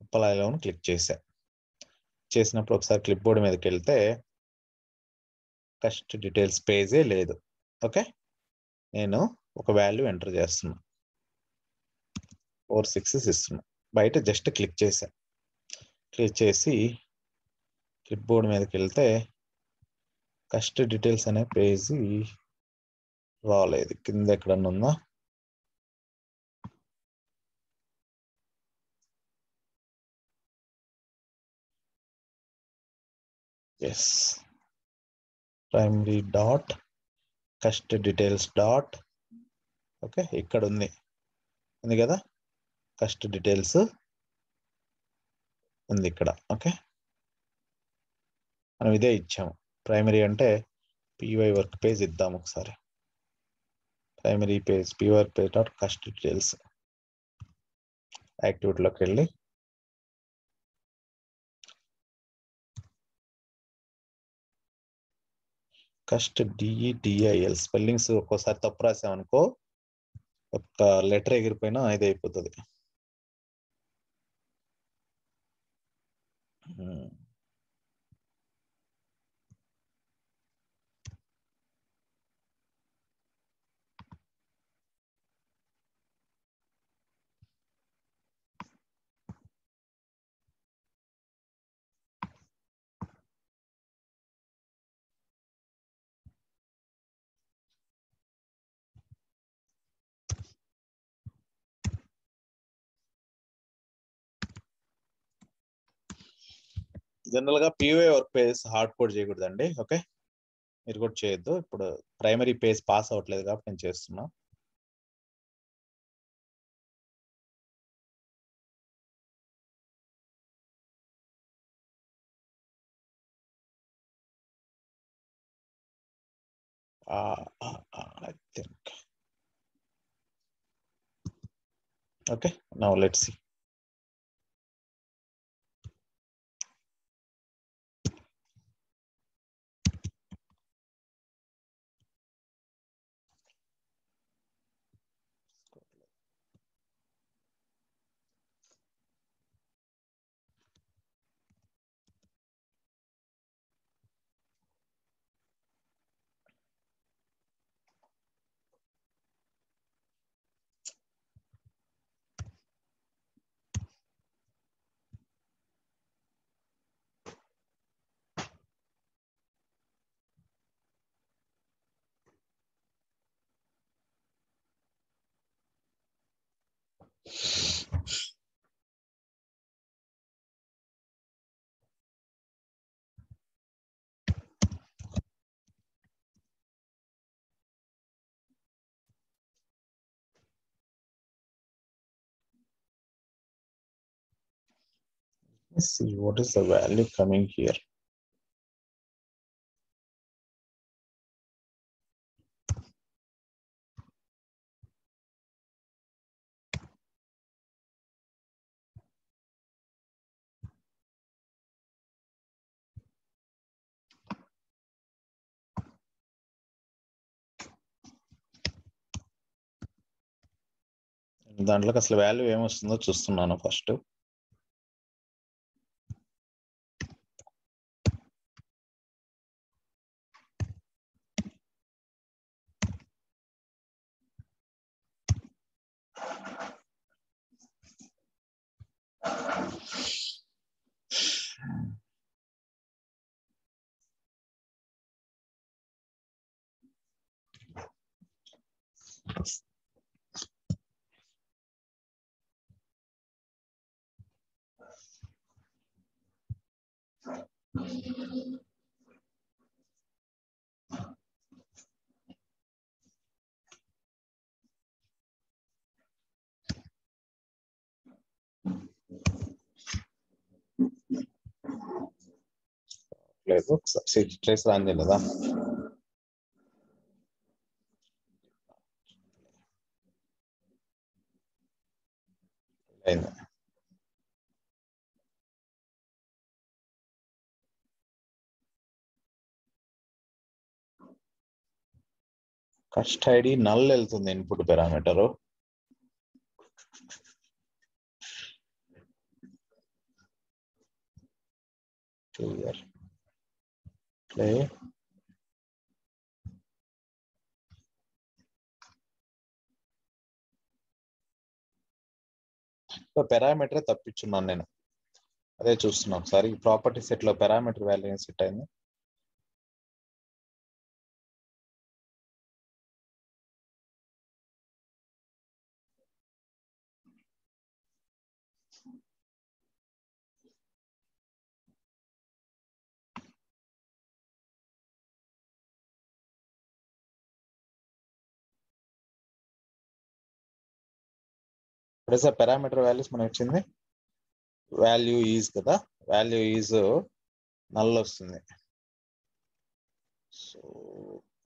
అప్లైలోను క్లిక్ చేసినప్పుడు ఒకసారి క్లిప్ బోర్డ్ మీదకి వెళ్తే కస్ట్ డీటెయిల్స్ పేజే లేదు. ఓకే, నేను ఒక వాల్యూ ఎంటర్ చేస్తున్నా, 4 6 ఇస్తున్నా. బయట జస్ట్ క్లిక్ చేసి క్లిప్ బోర్డ్ మీదకి వెళ్తే కస్ట్ డీటెయిల్స్ అనే పేజీ రాలేదు. కింద ఎక్కడన్నా ఉందా? Yes, primary dot cust details dot. Okay, ఇక్కడ ఉంది కదా, కస్ట్ డీటెయిల్స్ ఉంది ఇక్కడ. ఓకే, మనం ఇదే ఇచ్చాము. ప్రైమరీ అంటే పీవై వర్క్ పేజ్ ఇద్దాం ఒకసారి. Primary page PY work page dot cust details. యాక్టివిటీలోకి వెళ్ళి కస్ట్ డిఈడిఐఎల్ స్పెల్లింగ్స్ ఒక్కోసారి తప్పు రాసామనుకో, ఒక్క లెటర్ ఎగిరిపోయినా ఇది అయిపోతుంది. జనరల్ గా py work page hard code చేయకూడదండి. ఓకే, మీరు కూడా చేయొద్దు. ఇప్పుడు ప్రైమరీ పేజ్ పాస్ అవ్వట్లేదు కాబట్టి నేను చేస్తున్నా. I think. Okay, now let's see. Let's see what is the value coming here. దాంట్లోకి అసలు వాల్యూ ఏమొస్తుందో చూస్తున్నాను ఫస్ట్. లేదు ట్రేస్ రన్ చేయలేదా? అయింది. కస్ట్ ఐడి నల్ వెళ్తుంది input parameter. Clear play parameter తప్పించున్నాను నేను, అదే చూస్తున్నాను ఒకసారి. ప్రాపర్టీ సెట్ లో పారామీటర్ వాల్యూ సెట్ అయింది. ఇప్పుడు సార్ పారామీటర్ వాల్యూస్ మనం ఇచ్చింది వాల్యూ ఈజ్ కదా, వాల్యూ ఈజ్ నల్ వస్తుంది. సో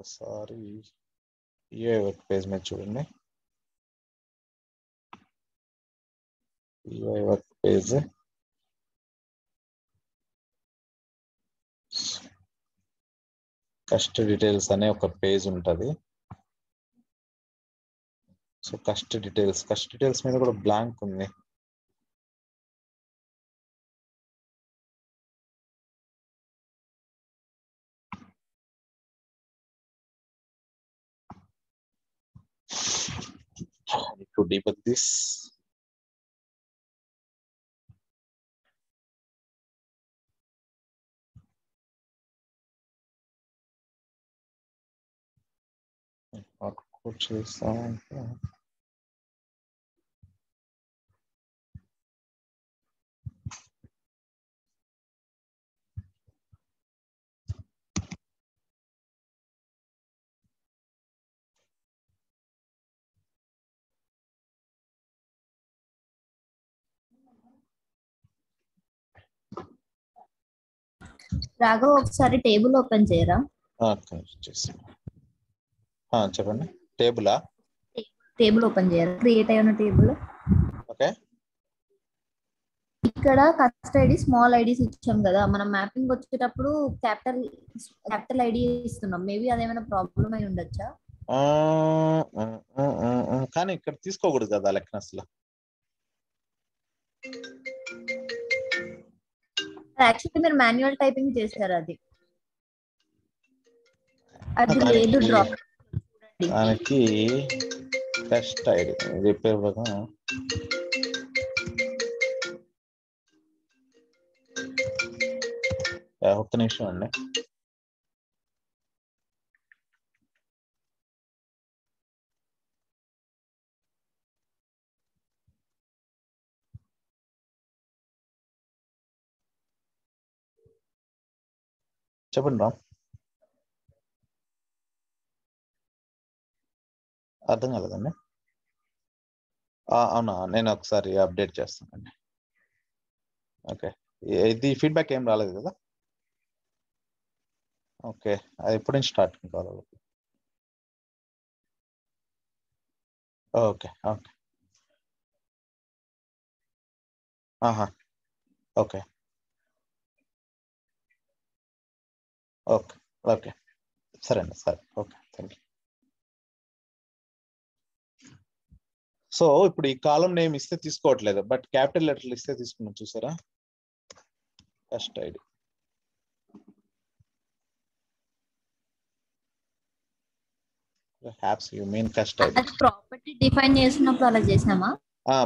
ఒకసారి యూఐ వర్క్ పేజ్ మీద చూడండి. UI work page cust details అనే ఒక పేజ్ ఉంటుంది. సో కస్ట్ డీటెయిల్స్ మీద కూడా బ్లాంక్ ఉంది. I need to debug this. Output చేస్తాం. రాఘవ్ ఒకసారి టేబుల్ ఓపెన్ చేయరా? చెప్పండి. టేబులా? టేబుల్ ఓపెన్ చేయరా? క్రియేట్ అయిన టేబుల్. ఓకే. ఇక్కడ కస్ట్ ఐడి స్మాల్ ఐడీస్ ఇచ్చాం కదా, మనం మ్యాపింగ్ వచ్చేటప్పుడు క్యాపిటల్ ఐడి ఇస్తున్నాం. మేబీ అదేమైనా ప్రాబ్లం అయి ఉండొచ్చా? కానీ ఇక్కడ తీసుకోకూడదు కదా లెక్కన అసలు. యాక్చువల్లీ మీరు మాన్యువల్ టైపింగ్ చేశారు, అది లేదు. డ్రాప్ దానికి కస్ట్ ఐడి రిపేర్ ఒక్క నిమిషం అండి. చెప్పండి రా. అర్థం కాలేదండి. అవునా, నేను ఒకసారి అప్డేట్ చేస్తానండి. ఓకే, ఇది ఫీడ్బ్యాక్ ఏం రాలేదు కదా? ఓకే, అది ఎప్పటి నుంచి స్టార్ట్ కావాలి? Okay okay okay okay okay సరే అండి, సరే. Okay, thank you. సో ఇప్పుడు ఈ కాలం నేమ్ ఇస్తే తీసుకోవట్లేదు, బట్ క్యాపిటల్ లెటర్లు ఇస్తే తీసుకున్నాం. చూసారా? కస్ట్ ఐడి హ్యాప్స్ you mean cust ID. Property define చేసినప్పుడు అలా చేసామా?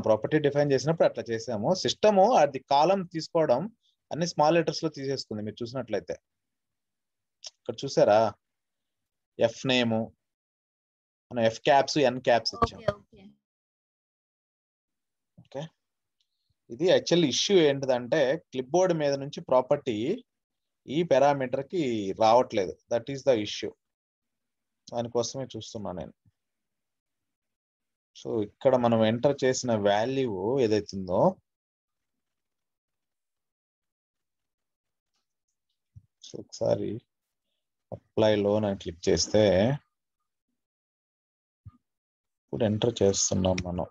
ప్రాపర్టీ డిఫైన్ చేసినప్పుడు అట్లా చేసాము. సిస్టము అది కాలం తీసుకోవడం అన్ని స్మాల్ లెటర్స్ లో తీసేసుకుంది. మీరు చూసినట్లయితే ఇక్కడ చూసారా? ఎఫ్ నేము, మనం ఎఫ్ క్యాప్స్ ఎన్ క్యాప్స్ ఇచ్చాం. ఓకే, ఇది యాక్చువల్ ఇష్యూ ఏంటిదంటే క్లిప్ బోర్డ్ మీద నుంచి ప్రాపర్టీ ఈ పారామీటర్ కి రావట్లేదు. That is the issue. దానికోసమే చూస్తున్నా నేను. సో ఇక్కడ మనం ఎంటర్ చేసిన వాల్యూ ఏదైతుందో సో ఒకసారి అప్లై లోన్ అని క్లిక్ చేస్తే ఇప్పుడు ఎంటర్ చేస్తున్నాం మనం.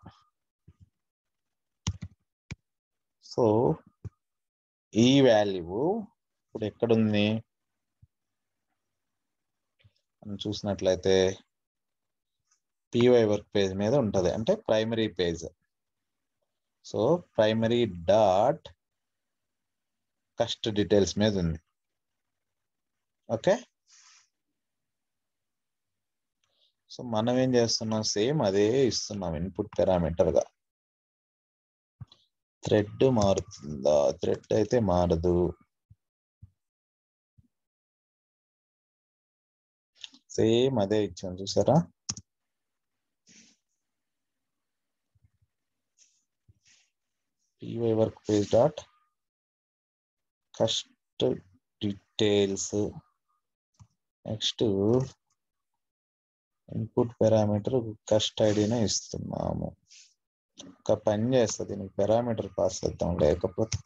సో ఈ వాల్యూ ఇప్పుడు ఎక్కడుంది మనం చూసినట్లయితే పివై వర్క్ పేజ్ మీద ఉంటది, అంటే primary page. So primary dot cust details మీద ఉంది. ఓకే, సో మనం ఏం చేస్తున్నాం, సేమ్ అదే ఇస్తున్నాం ఇన్పుట్ పారామీటర్ గా. థ్రెడ్ మారుతుందా? థ్రెడ్ అయితే మారదు. సేమ్ అదే ఇచ్చాం చూసారా. py work page dot cust details. Next input parameter cust ఐడినే ఇస్తున్నాము. ఒక పని చేస్తా, దీనికి పారామీటర్ పాస్ చేద్దాం. లేకపోతే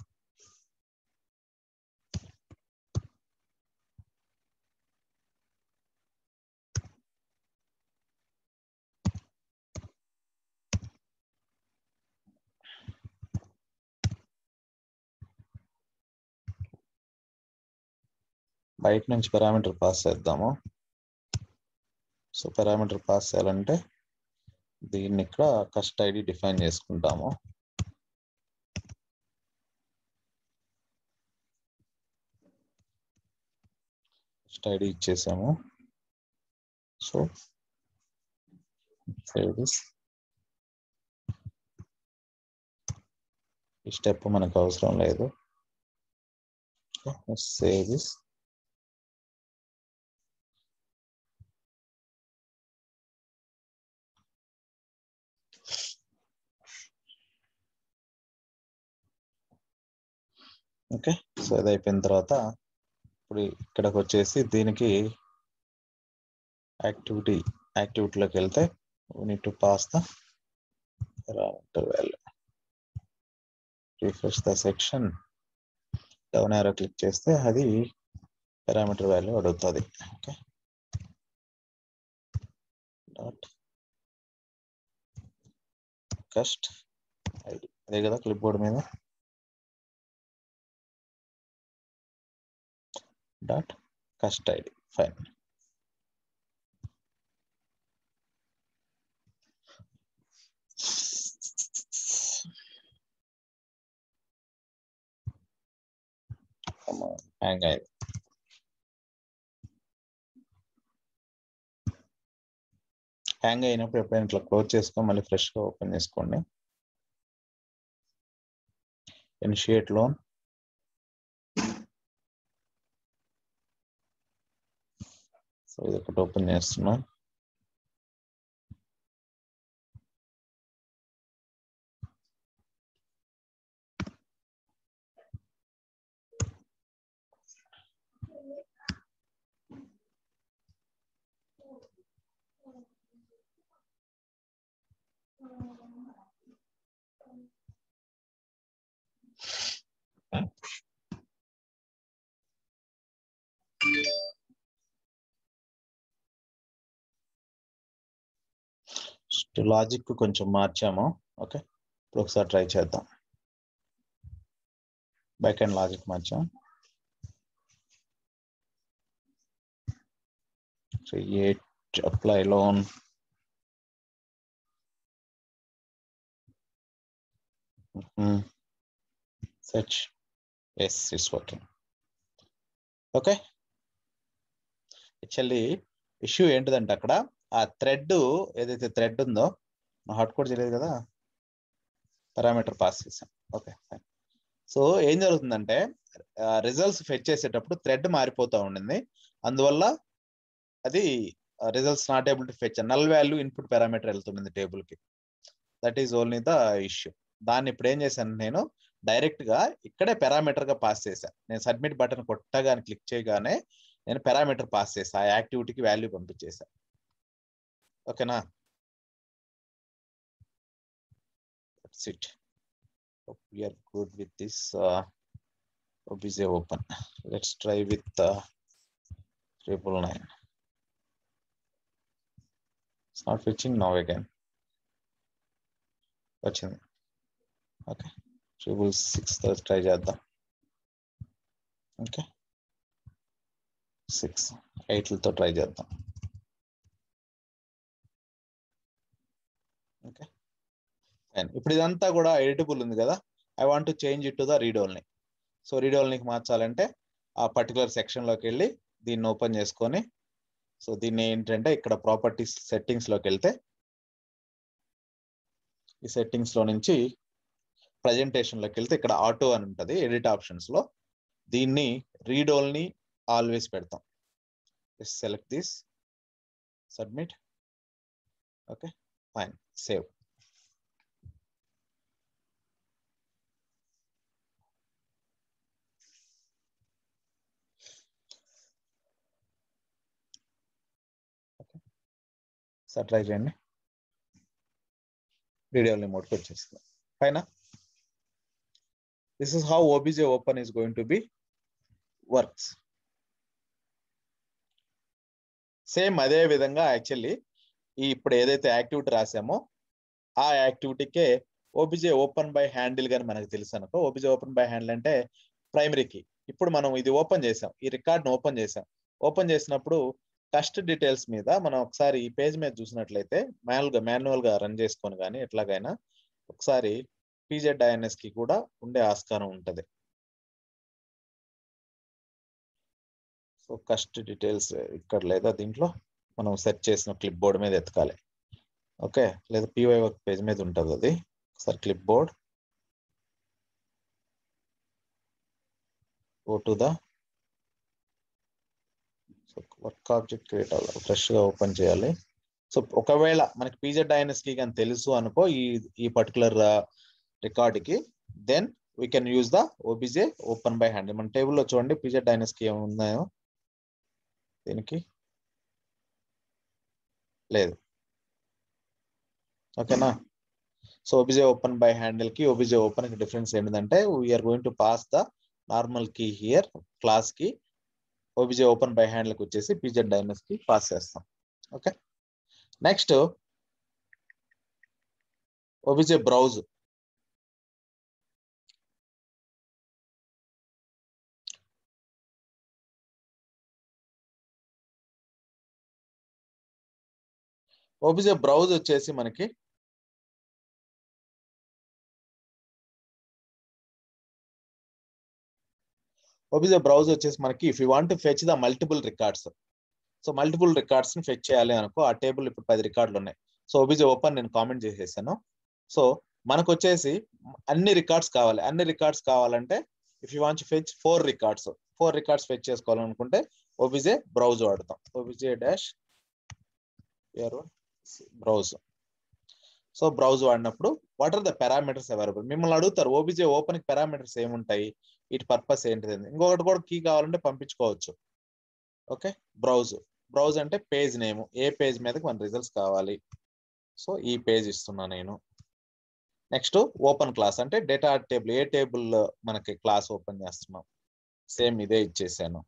బయట నుంచి పారామీటర్ పాస్ చేద్దాము. సో పారామీటర్ పాస్ చేయాలంటే దీన్ని ఇక్కడ కస్ట్ ఐడి డిఫైన్ చేసుకుంటాము. కస్ట్ ఐడి ఇచ్చేసాము. So save this. ఈ స్టెప్ మనకు అవసరం లేదు. Save this. ఓకే, సో ఇది అయిపోయిన తర్వాత ఇప్పుడు ఇక్కడికి వచ్చేసి దీనికి యాక్టివిటీలోకి వెళ్తే we need to pass the parameter value. Refresh the section. Down arrow click చేస్తే అది పారామీటర్ వాల్యూ అడుగుతుంది. ఓకే, డాట్ కస్ట్ ఐడి అదే కదా క్లిప్ బోర్డ్ మీద. Dot cust ID. Fine. Hang అయింది. హ్యాంగ్ అయినప్పుడు ఎప్పుడైనా ఇట్లా క్లోజ్ చేసుకొని మళ్ళీ ఫ్రెష్ గా ఓపెన్ చేసుకోండి. Initiate loan. సో ఇది ఒకటి ఓపెన్ చేస్తున్నాం. లాజిక్ కొంచెం మార్చాము. ఓకే, ఇప్పుడు ఒకసారి ట్రై చేద్దాం. బ్యాక్ అండ్ లాజిక్ మార్చాం. Create apply loan. Search. Yes, it's working. Okay, actually issue ఏంటిదంటే అక్కడ ఆ థ్రెడ్ ఏదైతే థ్రెడ్ ఉందో హాట్ కోడ్ చేయలేదు కదా, పారామీటర్ పాస్ చేసాం. Okay fine. సో ఏం జరుగుతుందంటే రిజల్ట్స్ ఫెచ్ చేసేటప్పుడు థ్రెడ్ మారిపోతూ ఉండింది. అందువల్ల అది results not able to fetch null value input parameter వెళ్తుంది టేబుల్ కి. That is only the issue. దాన్ని ఇప్పుడు ఏం చేశాను, నేను డైరెక్ట్ గా ఇక్కడే పారామీటర్ గా పాస్ చేశాను. నేను సబ్మిట్ బటన్ కొట్టగానే క్లిక్ చేయగానే నేను పారామీటర్ పాస్ చేశాను, ఆ యాక్టివిటీకి వాల్యూ పంపించేశాను. ఓకేనా? That's it. We are good with this OBJ open. Let's try with 999. It's not fetching now again. వచ్చింది. ఓకే, 666 ట్రై చేద్దాం. ఓకే, 6 8లతో ట్రై చేద్దాం. ఓకే, ఇప్పుడు ఇదంతా కూడా ఎడిటబుల్ ఉంది కదా. I want to change it to the read only. So read ఓన్లీకి మార్చాలంటే ఆ పర్టికులర్ సెక్షన్లోకి వెళ్ళి దీన్ని ఓపెన్ చేసుకొని, సో దీన్ని ఏంటంటే ఇక్కడ ప్రాపర్టీస్ సెట్టింగ్స్లోకి వెళ్తే ఈ సెట్టింగ్స్లో నుంచి ప్రజెంటేషన్లోకి వెళ్తే ఇక్కడ ఆటో అని ఉంటుంది ఎడిట్ ఆప్షన్స్లో. దీన్ని రీడ్ ఓన్లీ ఆల్వేస్ పెడతాం. Select this, submit. Okay, fine, save. Sir try చేయండి. రీడ్ ఓన్లీ మోడ్కి వచ్చేస్తుంది. ఫైనా? This is how OBJ open is going to be works. Same అదే విధంగా యాక్చువల్లీ ఇప్పుడు ఏదైతే యాక్టివిటీ రాసామో ఆ యాక్టివిటీకే OBJ ఓపెన్ బై హ్యాండిల్ గాని మనకు తెలుసు అనుకో. OBJ ఓపెన్ బై హ్యాండిల్ అంటే ప్రైమరీకి. ఇప్పుడు మనం ఇది ఓపెన్ చేసాం, ఈ రికార్డ్ని ఓపెన్ చేసాం. ఓపెన్ చేసినప్పుడు టెస్ట్ డీటెయిల్స్ మీద మనం ఒకసారి ఈ పేజ్ మీద చూసినట్లయితే మాన్యువల్ గా రన్ చేసుకొని కానీ ఎట్లాగైనా ఒకసారి PZINS కి కూడా ఉండే ఆస్కారం ఉంటుంది. సో కస్ట్ డీటెయిల్స్ ఇక్కడ లేదా దీంట్లో మనం సెర్చ్ చేసిన క్లిప్ బోర్డ్ మీద ఎతకాలి. ఓకే, లేదా PY వర్క్ పేజ్ మీద ఉంటుంది అది. ఒకసారి clipboard, go to the work object create అవ్వాలి, ఫ్రెష్ గా ఓపెన్ చేయాలి. సో ఒకవేళ మనకి PZINS కి కానీ తెలుసు అనుకో ఈ పర్టికులర్ రికార్డ్కి, then we can use the OBJ open by handle. మన టేబుల్లో చూడండి PZINS కి ఏమున్నాయో, దీనికి లేదు. ఓకేనా? So OBJ open by handle కి OBJ ఓపెన్ కి డిఫరెన్స్ ఏంటంటే we are going to pass the normal key here, class కి. OBJ ఓపెన్ బై హ్యాండిల్ కి వచ్చేసి PZINS కి పాస్ చేస్తాం. Okay, next OBJ browse. OBJ browse వచ్చేసి మనకి OBJ బ్రౌజ్ వచ్చేసి మనకి if you want to fetch the multiple records, so multiple records ని ఫెచ్ చేయాలి అనుకో. ఆ టేబుల్ ఇప్పుడు 10 రికార్డులు ఉన్నాయి. సో OBJ ఓపెన్ నేను కామెంట్ చేసేసాను. సో మనకు వచ్చేసి అన్ని రికార్డ్స్ కావాలి. అన్ని రికార్డ్స్ కావాలంటే if you want to fetch 4 records fetch చేసుకోవాలనుకుంటే OBJ బ్రౌజ్ వాడతాం. OBJ dash browse. So browse వాడినప్పుడు what are the parameters available మిమ్మల్ని అడుగుతారు. OBJ ఓపెన్ కి పారామీటర్స్ ఏముంటాయి, వీటి పర్పస్ ఏంటిది, ఇంకొకటి కూడా కీ కావాలంటే పంపించుకోవచ్చు. ఓకే, బ్రౌజ్ అంటే పేజ్ నేమ్, ఏ పేజ్ మీదకి మన రిజల్ట్స్ కావాలి. సో ఈ పేజ్ ఇస్తున్నా నేను. నెక్స్ట్ ఓపెన్ క్లాస్ అంటే డేటా టేబుల్, ఏ టేబుల్ మనకి క్లాస్ ఓపెన్ చేస్తున్నాం, సేమ్ ఇదే ఇచ్చేసాను.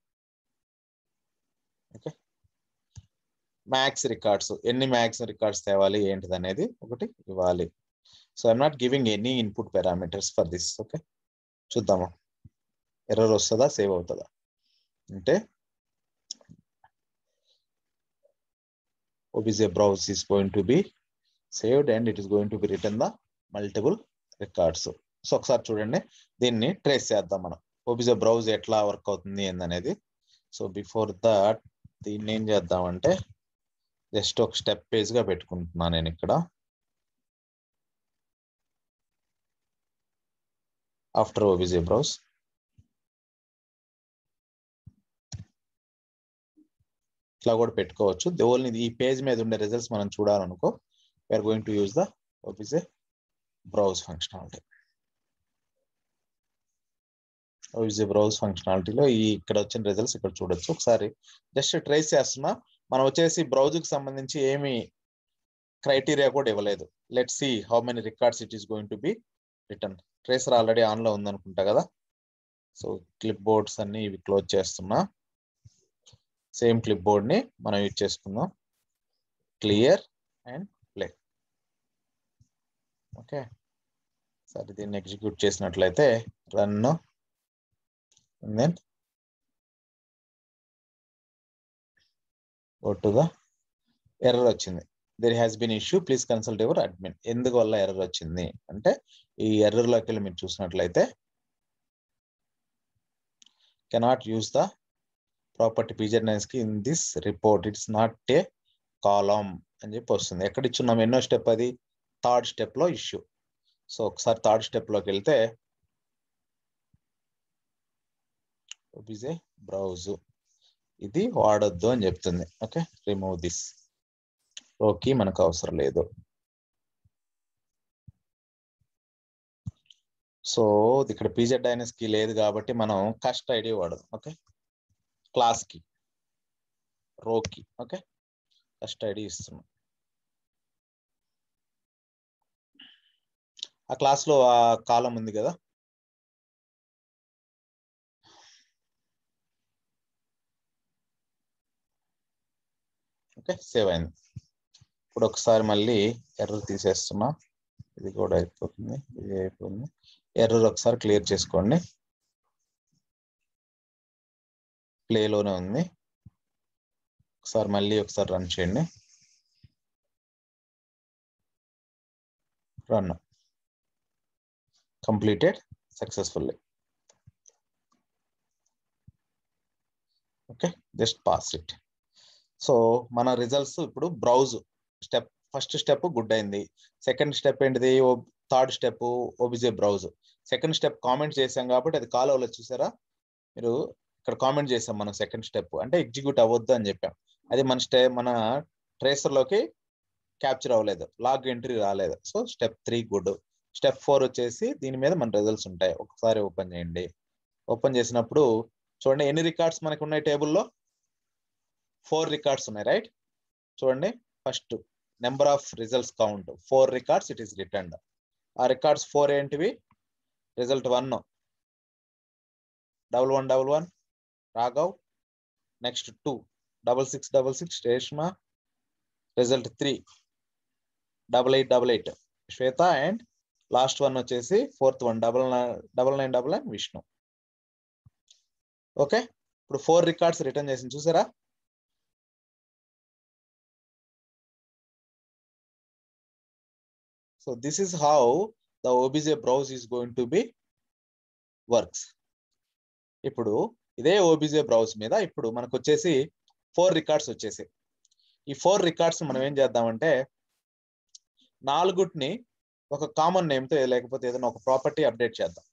ఓకే, మ్యాక్స్ రికార్డ్స్, ఎన్ని మ్యాక్స్ రికార్డ్స్ తేవాలి ఏంటిది అనేది ఒకటి ఇవ్వాలి. So I'm not giving any input parameters for this. Okay, చూద్దాము ఎర్రర్ వస్తుందా, సేవ్ అవుతుందా. అంటే OBJ browse is going to be saved and it is going to be written the multiple records. So ఒకసారి చూడండి, దీన్ని ట్రేస్ చేద్దాం మనం. OBJ browse ఎట్లా వర్క్ అవుతుంది ఏందనేది. సో బిఫోర్ దట్ దీన్ని ఏం చేద్దామంటే జస్ట్ ఒక స్టెప్ పేజ్ గా పెట్టుకుంటున్నాను నేను ఇక్కడ. ఆఫ్టర్ OBJ browse ఇట్లా కూడా పెట్టుకోవచ్చు. ఓన్లీ ఈ పేజ్ మీద ఉండే రిజల్ట్స్ మనం చూడాలనుకో we are going to use the OBJ browse functionality. OBJ browse ఫంక్షనాలిటీలో ఇక్కడ వచ్చిన రిజల్ట్స్ ఇక్కడ చూడొచ్చు. ఒకసారి జస్ట్ ట్రేస్ చేస్తున్నా. మనం వచ్చేసి బ్రౌజ్కి సంబంధించి ఏమి క్రైటీరియా కూడా ఇవ్వలేదు. Let see how many records it is going to B return. Tracer already ఆన్లో ఉందనుకుంటా కదా. సో క్లిప్ బోర్డ్స్ అన్ని ఇవి క్లోజ్ చేస్తున్నా. సేమ్ క్లిప్ బోర్డ్ని మనం యూజ్ చేసుకుందాం. Clear and play. ఓకే, సరే దీన్ని ఎగ్జిక్యూట్ చేసినట్లయితే run and then go to the error వచ్చింది. There has been issue, please consult your admin. ఎందుకు వల్ల ఎర్రర్ వచ్చింది అంటే ఈ ఎర్రర్లోకి వెళ్ళి మీరు చూసినట్లయితే cannot use the property PZ9 కి in this report, it's not A column అని చెప్పి వస్తుంది. ఎక్కడ ఇచ్చున్నాం? ఎన్నో స్టెప్ అది? థర్డ్ స్టెప్ లో ఇష్యూ. సో ఒకసారి థర్డ్ స్టెప్ లోకి వెళ్తే ఓబీజే బ్రౌజ్ ఇది వాడొద్దు అని చెప్తుంది. Okay, remove this. ఓకే, మనకు అవసరం లేదు. సో ఇక్కడ PZ9 కి లేదు కాబట్టి మనం కస్ట్ ఐడి వాడదాం. ఓకే, క్లాస్ కి రోకి. ఓకే, కస్ట్ ఐడి ఇస్తున్నాం. ఆ క్లాస్ లో ఆ కాలం ఉంది కదా, ఓకే సేవ్ అయింది. ఇప్పుడు ఒకసారి మళ్ళీ ఎర్రర్ తీసేస్తున్నా. ఇది కూడా అయిపోతుంది, ఇది అయిపోతుంది. ఎర్రర్ ఒకసారి క్లియర్ చేసుకోండి. ప్లేలోనే ఉంది. ఒకసారి మళ్ళీ ఒకసారి రన్ చేయండి. Run completed successfully. Okay, just pass it. So మన రిజల్ట్స్ ఇప్పుడు browse step, first step good అయింది. సెకండ్ స్టెప్ ఏంటిది? Third step OBJ browse. Second step comment చేసాం కాబట్టి అది కాల్ అవ్వలేదు. చూసారా మీరు, ఇక్కడ కామెంట్ చేసాం మనం. సెకండ్ స్టెప్ అంటే ఎగ్జిక్యూట్ అవ్వద్దు అని చెప్పాం. అది మన ట్రేసర్ లోకి క్యాప్చర్ అవ్వలేదు, లాగ్ ఎంట్రీ రాలేదు. So step 3 good. స్టెప్ 4 వచ్చేసి దీని మీద మన రిజల్ట్స్ ఉంటాయి. ఒకసారి ఓపెన్ చేయండి. ఓపెన్ చేసినప్పుడు చూడండి ఎన్ని రికార్డ్స్ మనకు ఉన్నాయి టేబుల్లో. 4 రికార్డ్స్ ఉన్నాయి, రైట్? చూడండి, first number of results count 4 records it is returned. ఆ రికార్డ్స్ 4 ఏంటివి? Result 1 1111 Raghav, next 2 6666 Reshma, result 3 8888 Shweta, and last one వచ్చేసి ఫోర్త్ వన్ 9999 విష్ణు. ఓకే, ఇప్పుడు 4 రికార్డ్స్ రిటర్న్ చేసింది చూసారా. So this is how the OBJ browse is going to be works. ఇప్పుడు ఇదే ఓబీజే బ్రౌజ్ మీద ఇప్పుడు మనకు వచ్చేసి 4 రికార్డ్స్ వచ్చేసి. ఈ 4 రికార్డ్స్ మనం ఏం చేద్దామంటే 4ని ఒక కామన్ నేమ్ తో లేకపోతే ఏదైనా ఒక ప్రాపర్టీ అప్డేట్ చేద్దాం.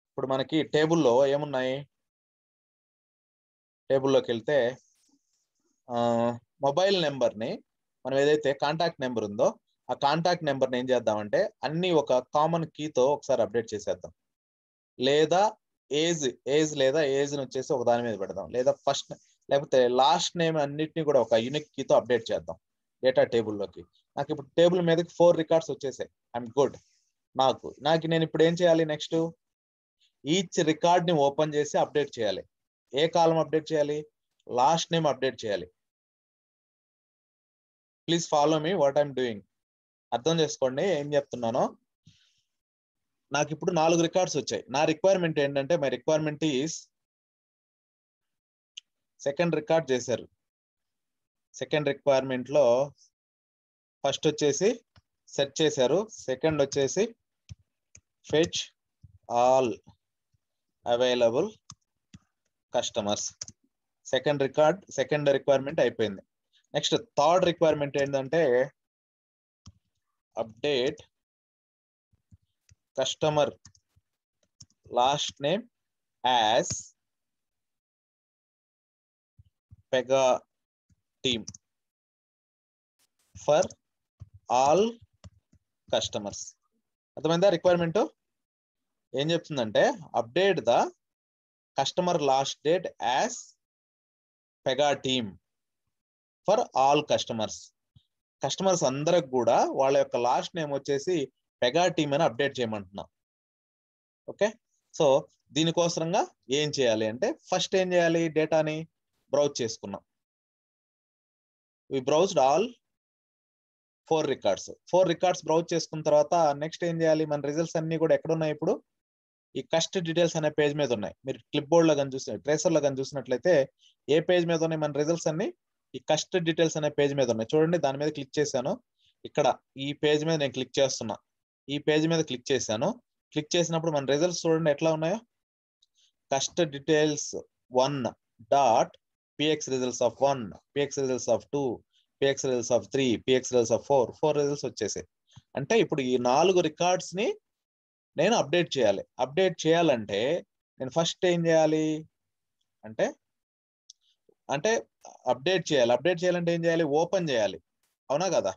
ఇప్పుడు మనకి టేబుల్లో ఏమున్నాయి? టేబుల్లోకి వెళ్తే మొబైల్ నెంబర్ని మనం ఏదైతే కాంటాక్ట్ నెంబర్ ఉందో ఆ కాంటాక్ట్ నెంబర్ని ఏం చేద్దామంటే అన్ని ఒక కామన్ కీతో ఒకసారి అప్డేట్ చేసేద్దాం. లేదా ఏజ్ లేదా ఏజ్ని వచ్చేసి ఒక దాని మీద పెడదాం. లేదా ఫస్ట్ లేకపోతే లాస్ట్ నేమ్ అన్నిటిని కూడా ఒక యూనిక్ కీతో అప్డేట్ చేద్దాం డేటా టేబుల్లోకి. నాకు ఇప్పుడు టేబుల్ మీదకి 4 రికార్డ్స్ వచ్చేసాయి. I'm good. నాకు నేను ఇప్పుడు ఏం చేయాలి? నెక్స్ట్ ఈచ్ రికార్డ్ని ఓపెన్ చేసి అప్డేట్ చేయాలి. ఏ కాలం అప్డేట్ చేయాలి? లాస్ట్ నేమ్ అప్డేట్ చేయాలి. Please follow me what I'm doing. అర్థం చేసుకోండి ఏం చెప్తున్నానో. నాకు ఇప్పుడు 4 రికార్డ్స్ వచ్చాయి. నా రిక్వైర్మెంట్ ఏంటంటే my requirement is second record చేశారు. సెకండ్ రిక్వైర్మెంట్ లో ఫస్ట్ వచ్చేసి సెట్ చేశారు. సెకండ్ వచ్చేసి fetch all available customers. Second requirement అయిపోయింది. నెక్స్ట్ థర్డ్ రిక్వైర్మెంట్ ఏంటంటే update customer last name as team for all customers. అర్థమైందా రిక్వైర్మెంట్ ఏం చెప్తుందంటే update the customer last date as Pega team for all customers. Customers అందరికి కూడా వాళ్ళ యొక్క లాస్ట్ నేమ్ వచ్చేసి పెగా టీమ్ అని అప్డేట్ చేయమంటున్నాం. ఓకే, సో దీనికోసరంగా ఏం చేయాలి అంటే ఫస్ట్ ఏం చేయాలి, డేటాని బ్రౌజ్ చేసుకున్నాం. వి బ్రౌజ్డ్ ఆల్ 4 రికార్డ్స్ బ్రౌజ్ చేసుకున్న తర్వాత నెక్స్ట్ ఏం చేయాలి, మన రిజల్ట్స్ అన్ని కూడా ఎక్కడ ఉన్నాయి, ఇప్పుడు ఈ కస్ట్ డీటెయిల్స్ అనే పేజ్ మీద ఉన్నాయి. మీరు క్లిప్ బోర్డ్ లో కానీ చూసిన ట్రేసర్ లో కానీ చూసినట్లయితే ఏ పేజ్ మీద ఉన్నాయి మన రిజల్ట్స్ అన్ని, ఈ కస్ట్ డీటెయిల్స్ అనే పేజ్ మీద ఉన్నాయి. చూడండి, దాని మీద క్లిక్ చేశాను. ఇక్కడ ఈ పేజ్ మీద నేను క్లిక్ చేస్తున్నా. ఈ పేజ్ మీద క్లిక్ చేశాను. క్లిక్ చేసినప్పుడు మన రిజల్ట్స్ చూడండి ఎట్లా ఉన్నాయో. Cust details 1 dot px results of 1, px results of 2, px results of 3, px results of 4 results వచ్చేసాయి. అంటే ఇప్పుడు ఈ 4 రికార్డ్స్ ని నేను అప్డేట్ చేయాలి. అప్డేట్ చేయాలంటే నేను ఫస్ట్ ఏం చేయాలి అంటే అప్డేట్ చేయాలంటే ఏం చేయాలి, ఓపెన్ చేయాలి. అవునా కదా?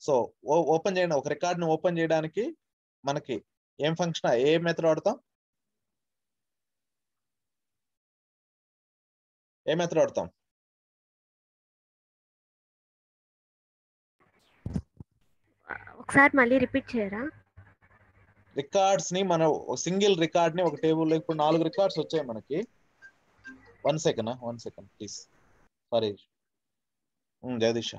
సో ఓపెన్ చేయండి. ఒక రికార్డ్ ని ఓపెన్ చేయడానికి మనకి ఏం ఫంక్షన్, ఏ మెథడ్ వాడతాం, ఏ మెథడ్ వాడతాం? ఒకసారి మళ్ళీ రిపీట్ చేయరా? రికార్డ్స్ ని మన సింగిల్ రికార్డ్ ని ఒక టేబుల్ లో, ఇప్పుడు 4 రికార్డ్స్ వచ్చాయి మనకి. 1 second please, sorry Jagadish.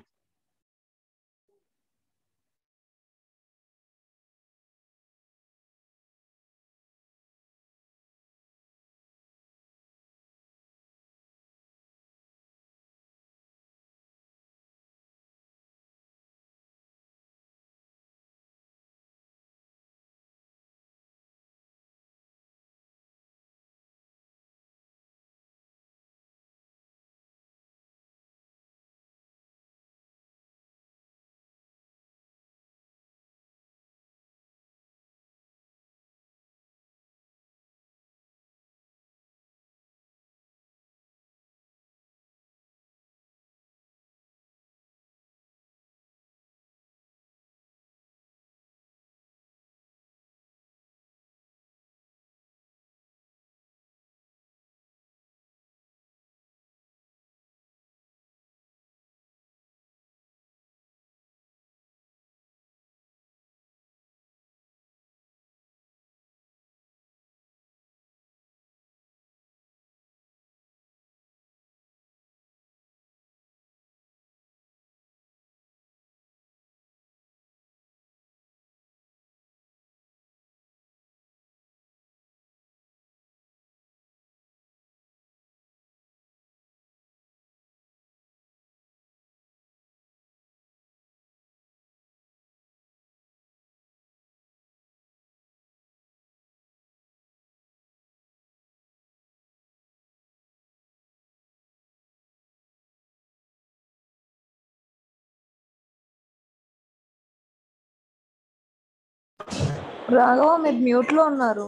Raghava మీరు మ్యూట్ లో ఉన్నారు.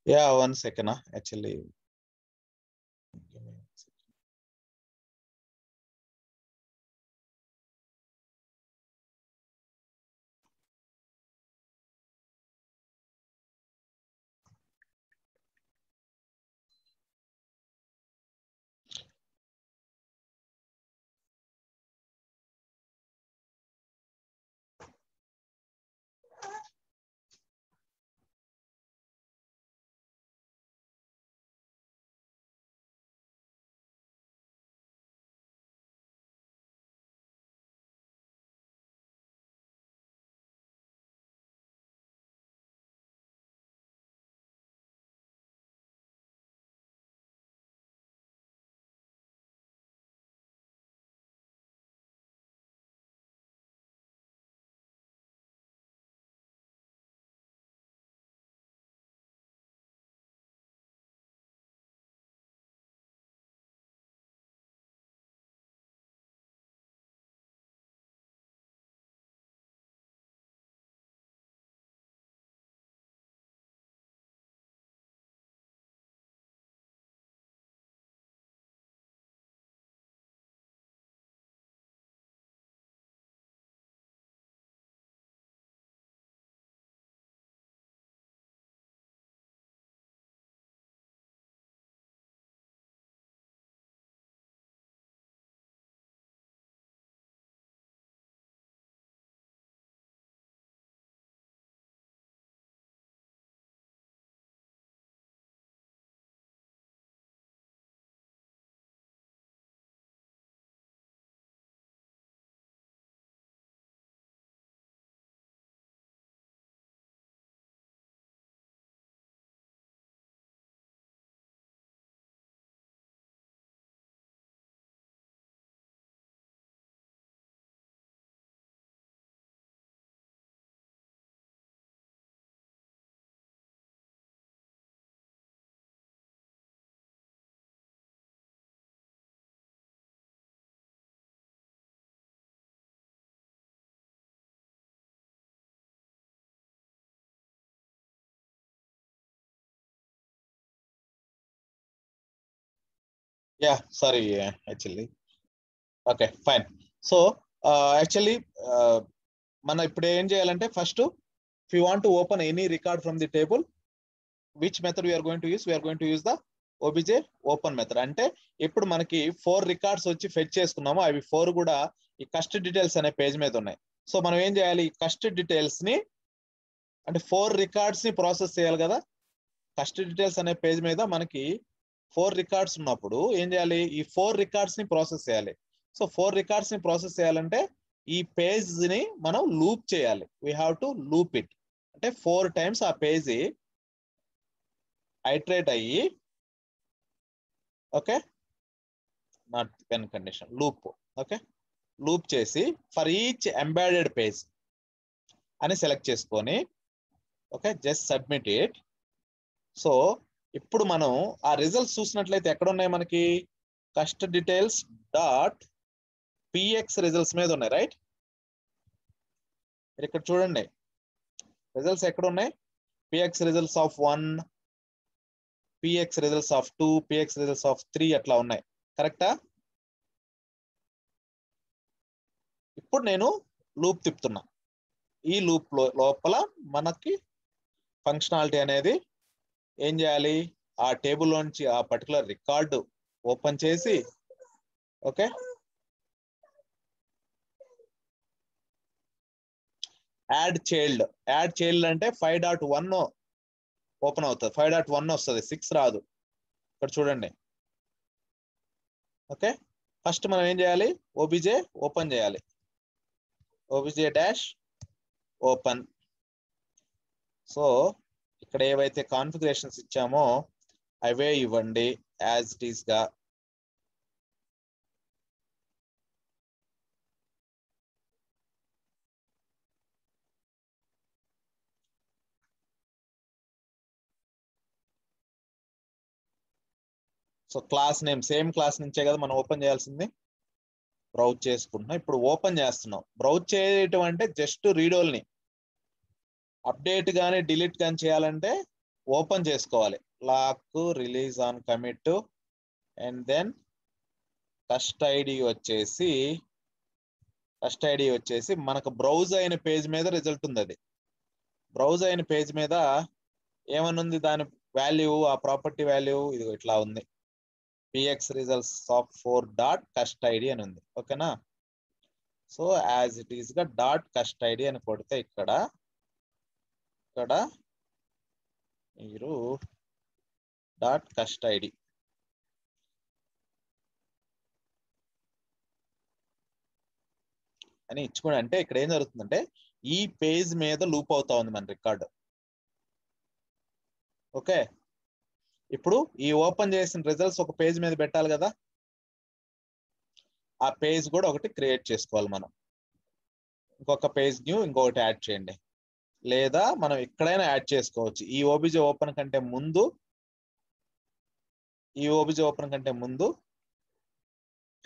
Yeah 1 second actually. Yeah, sorry, actually. Okay, fine. So actually మనం ఇప్పుడు ఏం చేయాలంటే first if you want to open any record from the table, which method we are going to use? We are going to use the obj open method. అంటే ఇప్పుడు మనకి 4 రికార్డ్స్ వచ్చి ఫెచ్ చేసుకున్నాము, అవి 4 కూడా ఈ కస్ట్ డీటెయిల్స్ అనే పేజ్ మీద ఉన్నాయి. సో మనం ఏం చేయాలి, ఈ కస్ట్ డీటెయిల్స్ ని అంటే 4 రికార్డ్స్ ని ప్రాసెస్ చేయాలి కదా. కస్ట్ డీటెయిల్స్ అనే పేజ్ మీద మనకి 4 రికార్డ్స్ ఉన్నప్పుడు ఏం చేయాలి, ఈ 4 రికార్డ్స్ ని ప్రాసెస్ చేయాలి. సో 4 రికార్డ్స్ ని ప్రాసెస్ చేయాలంటే ఈ పేజ్ ని మనం లూప్ చేయాలి. We have to loop it. అంటే 4 టైమ్స్ ఆ పేజ్ ఐటరేట్ అయ్యి, okay, not when condition, loop, okay, loop చేసి ఫర్ ఈచ్ ఎంబెడెడ్ పేజ్ అని సెలెక్ట్ చేసుకొని, okay, just submit it. So ఇప్పుడు మనం ఆ రిజల్ట్స్ చూసినట్లయితే ఎక్కడ ఉన్నాయి మనకి, cust details dot px results మీద ఉన్నాయి, రైట్. మీరు ఇక్కడ చూడండి రిజల్ట్స్ ఎక్కడ ఉన్నాయి, PX results of 1, px results of 2, px results of 3 అట్లా ఉన్నాయి, కరెక్టా. ఇప్పుడు నేను లూప్ తిప్పుతున్నా. ఈ లూప్ లోపల మనకి ఫంక్షనాలిటీ అనేది ఏం చేయాలి, ఆ టేబుల్ నుంచి ఆ పర్టికులర్ రికార్డు ఓపెన్ చేసి, ఓకే, యాడ్ చైల్డ్ అంటే 5.1 ఓపెన్ అవుతుంది, 5.1 వస్తుంది, 6 రాదు. ఇక్కడ చూడండి, ఓకే. ఫస్ట్ మనం ఏం చేయాలి, ఓబీజే ఓపెన్ చేయాలి, ఓబీజే డాష్ ఓపెన్. సో ఇక్కడ ఏవైతే కాన్ఫిగరేషన్స్ ఇచ్చామో అవే ఇవ్వండి యాజ్ ఇట్ ఈస్ గా. So class name same class నుంచే కదా మనం ఓపెన్ చేయాల్సింది. బ్రౌజ్ చేసుకుంటున్నాం, ఇప్పుడు ఓపెన్ చేస్తున్నాం. బ్రౌజ్ చేయటం అంటే జస్ట్ రీడోల్ని అప్డేట్ కానీ డిలీట్ కానీ చేయాలంటే ఓపెన్ చేసుకోవాలి. Lock release on commit and then cust ID వచ్చేసి మనకు బ్రౌజ్ అయిన పేజ్ మీద రిజల్ట్ ఉంది. అది బ్రౌజ్ అయిన పేజ్ మీద ఏమని ఉంది, దాని వాల్యూ, ఆ ప్రాపర్టీ వాల్యూ ఇది ఇట్లా ఉంది, px results of 4 dot cust ID అని ఉంది, ఓకేనా. సో యాజ్ ఇట్ ఈస్ గా డాట్ కస్ట్ ఐడి అని కొడితే ఇక్కడ మీరు డాట్ కస్ట్ ఐడి అని ఇచ్చుకోండి. అంటే ఇక్కడ ఏం జరుగుతుందంటే ఈ పేజ్ మీద లూప్ అవుతా ఉంది మన రికార్డు, ఓకే. ఇప్పుడు ఈ ఓపెన్ చేసిన రిజల్ట్స్ ఒక పేజ్ మీద పెట్టాలి కదా, ఆ పేజ్ కూడా ఒకటి క్రియేట్ చేసుకోవాలి మనం. ఇంకొక పేజ్ న్యూ ఇంకొకటి యాడ్ చేయండి, లేదా మనం ఎక్కడైనా యాడ్ చేసుకోవచ్చు. ఈ ఓబీజే ఓపెన్ కంటే ముందు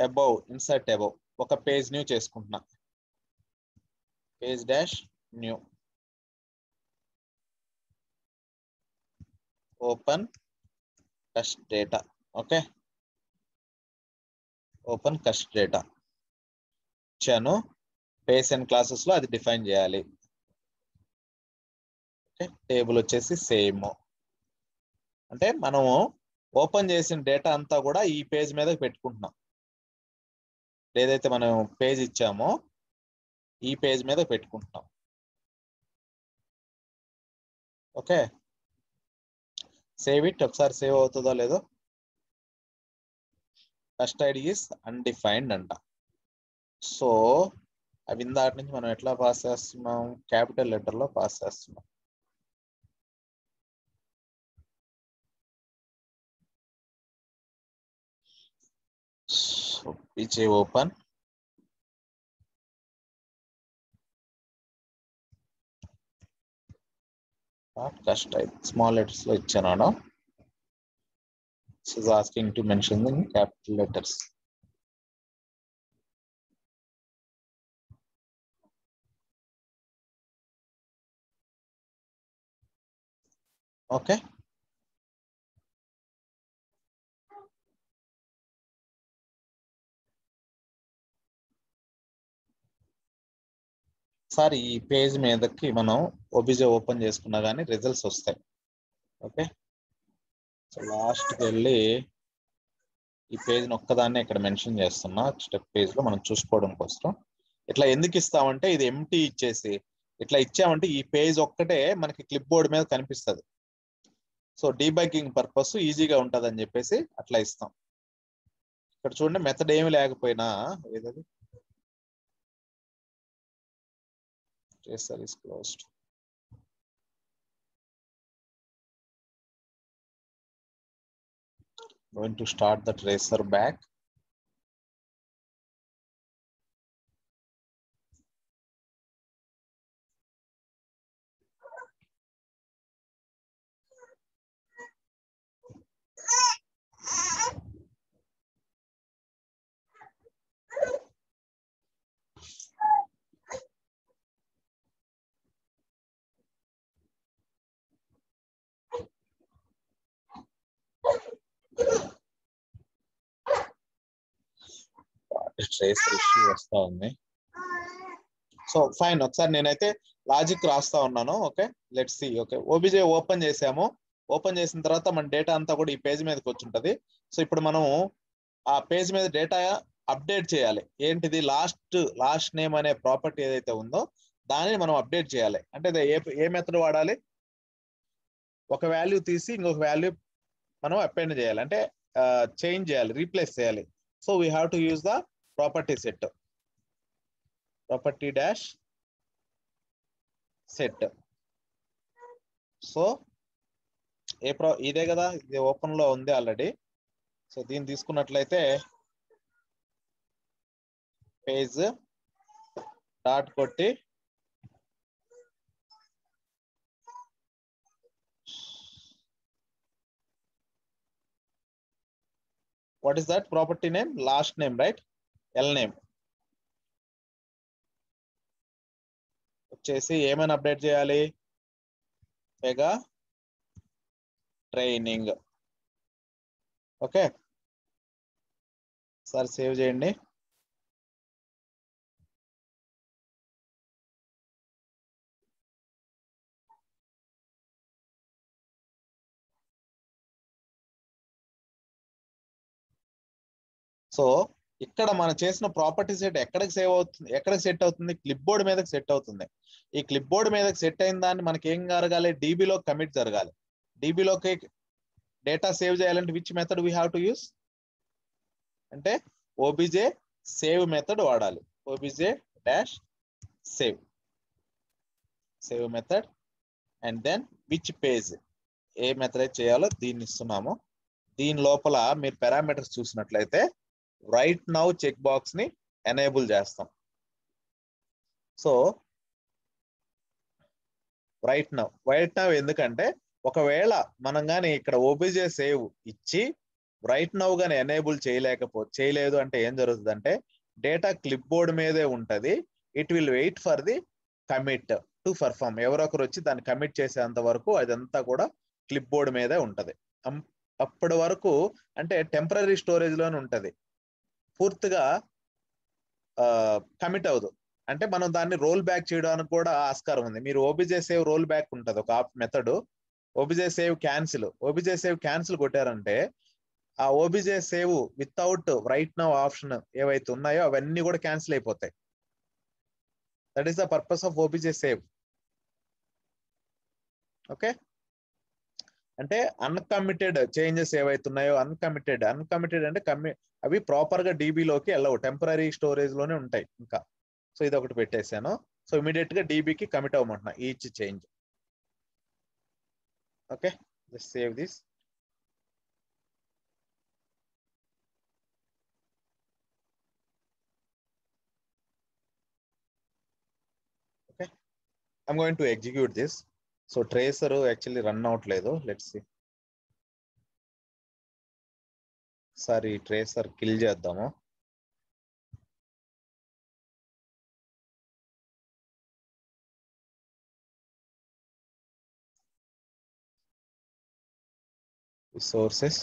అబౌవ్, ఇన్సర్ట్ అబౌవ్ ఒక పేజ్ న్యూ చేసుకుంటున్నా, page dash new, open cust data, okay, open cust data ఇచ్చాను. పేజ్ అండ్ క్లాసెస్ లో అది డిఫైన్ చేయాలి, ఓకే. టేబుల్ వచ్చేసి సేమ్, అంటే మనము ఓపెన్ చేసిన డేటా అంతా కూడా ఈ పేజ్ మీద పెట్టుకుంటున్నాం. ఏదైతే మనం పేజ్ ఇచ్చామో ఈ పేజ్ మీద పెట్టుకుంటున్నాం, ఓకే. సేవ్ ఇట్, ఒకసారి సేవ్ అవుతుందో లేదో. కస్ట్ ఐడి ఈస్ అన్డిఫైన్డ్ అంట. సో అవి ఇందాటి నుంచి మనం ఎట్లా పాస్ చేస్తున్నాం, క్యాపిటల్ లెటర్ లో పాస్ చేస్తున్నాం. సో పిచే open, cust ID small letters లో ఇచ్చాను. This is asking to mention in capital letters. Okay. ఒకసారి ఈ పేజ్ మీదకి మనం ఓబీజే ఓపెన్ చేసుకున్నా కానీ రిజల్ట్స్ వస్తాయి. ఓకే, సో లాస్ట్కి వెళ్ళి ఈ పేజ్ని ఒక్కదాన్ని ఇక్కడ మెన్షన్ చేస్తున్నా, స్టెప్ పేజ్లో మనం చూసుకోవడం కోసం. ఇట్లా ఎందుకు ఇస్తామంటే ఇది ఎంటీ ఇచ్చేసి ఇట్లా ఇచ్చామంటే ఈ పేజ్ ఒక్కటే మనకి క్లిప్ బోర్డ్ మీద కనిపిస్తుంది. సో డీబగ్గింగ్ పర్పస్ ఈజీగా ఉంటుంది అని చెప్పేసి అట్లా ఇస్తాం. ఇక్కడ చూడండి మెథడ్ ఏమి లేకపోయినా ఏదది tracer is closed. Going to start the tracer back. Tracer issue వస్తా ఉంది. సో ఫైన్, ఒకసారి నేనైతే లాజిక్ రాస్తా ఉన్నాను. Okay, let's see. Okay, OBJ open చేసాము. ఓపెన్ చేసిన తర్వాత మన డేటా అంతా కూడా ఈ పేజ్ మీదకి వచ్చి ఉంటుంది. సో ఇప్పుడు మనం ఆ పేజ్ మీద డేటా అప్డేట్ చేయాలి. ఏంటిది, లాస్ట్ నేమ్ అనే ప్రాపర్టీ ఏదైతే ఉందో దానిని మనం అప్డేట్ చేయాలి. అంటే ఏ మెథడ్ వాడాలి, ఒక వాల్యూ తీసి ఇంకొక వాల్యూ మనం అపెండ్ చేయాలి, అంటే చేంజ్ చేయాలి, రీప్లేస్ చేయాలి. So we have to use the property set, property dash set. So ఇదే కదా, ఇది ఓపెన్ లో ఉంది ఆల్రెడీ. సో దీన్ని తీసుకున్నట్లయితే పేజ్ డాట్ కొట్టి what is that property name, last name, right? L name వచ్చేసి ఏమైనా అప్డేట్ చేయాలి, mega training. Okay, sir save చేయండి. సో ఇక్కడ మనం చేసిన ప్రాపర్టీ సెట్ ఎక్కడికి సేవ్ అవుతుంది, ఎక్కడికి సెట్ అవుతుంది, క్లిప్ బోర్డ్ మీదకి సెట్ అవుతుంది. ఈ క్లిప్ బోర్డ్ మీదకి సెట్ అయిన దాన్ని మనకి ఏం జరగాలి, డీబీలో కమిట్ జరగాలి. డీబీలోకి డేటా సేవ్ చేయాలంటే which method we have to use అంటే ఓబీజే సేవ్ మెథడ్ వాడాలి. OBJ dash save method and then which page, ఏ మెథడ్ అయితే చేయాలో దీన్ని ఇస్తున్నాము. దీని లోపల మీరు పారామీటర్స్ చూసినట్లయితే రైట్ నౌ చెక్ బాక్స్ ని ఎనేబుల్ చేస్తాం. సో రైట్ నౌ ఎందుకంటే ఒకవేళ మనం కానీ ఇక్కడ ఓబీజే సేవ్ ఇచ్చి రైట్ నౌ గానీ ఎనేబుల్ చేయలేదు అంటే ఏం జరుగుతుంది అంటే డేటా క్లిప్ బోర్డ్ మీదే ఉంటది. It will wait for the commit to perform. ఎవరొకరు వచ్చి దాన్ని కమిట్ చేసేంత వరకు అదంతా కూడా క్లిప్ బోర్డ్ మీదే ఉంటది. అప్పటి వరకు అంటే టెంపరరీ స్టోరేజ్ లోనే ఉంటది, పూర్తిగా కమిట్ అవ్వదు. అంటే మనం దాన్ని రోల్ బ్యాక్ చేయడానికి కూడా ఆస్కారం ఉంది. మీరు ఓబీజే సేవ్ రోల్ బ్యాక్ ఉంటుంది ఒక మెథడ్, ఓబీజే సేవ్ క్యాన్సిల్ కొట్టారంటే ఆ OBJ save without right now option ఏవైతే ఉన్నాయో అవన్నీ కూడా క్యాన్సిల్ అయిపోతాయి. That is the purpose of OBJ save. Okay, అంటే అన్కమిటెడ్ చేంజెస్ ఏవైతే ఉన్నాయో అన్కమిటెడ్ అంటే అవి ప్రాపర్ గా డీబీలోకి వెళ్ళవు, టెంపరరీ స్టోరేజ్ లోనే ఉంటాయి ఇంకా. సో ఇది ఒకటి పెట్టేశాను. సో ఇమీడియట్ గా డీబీకి కమిట్ అవ్వమంటున్నా each change. Okay, just save this. Okay, I'm going to execute this. So tracer actually run అవట్లేదు. Let's see, sorry tracer kill చేద్దాము. Resources,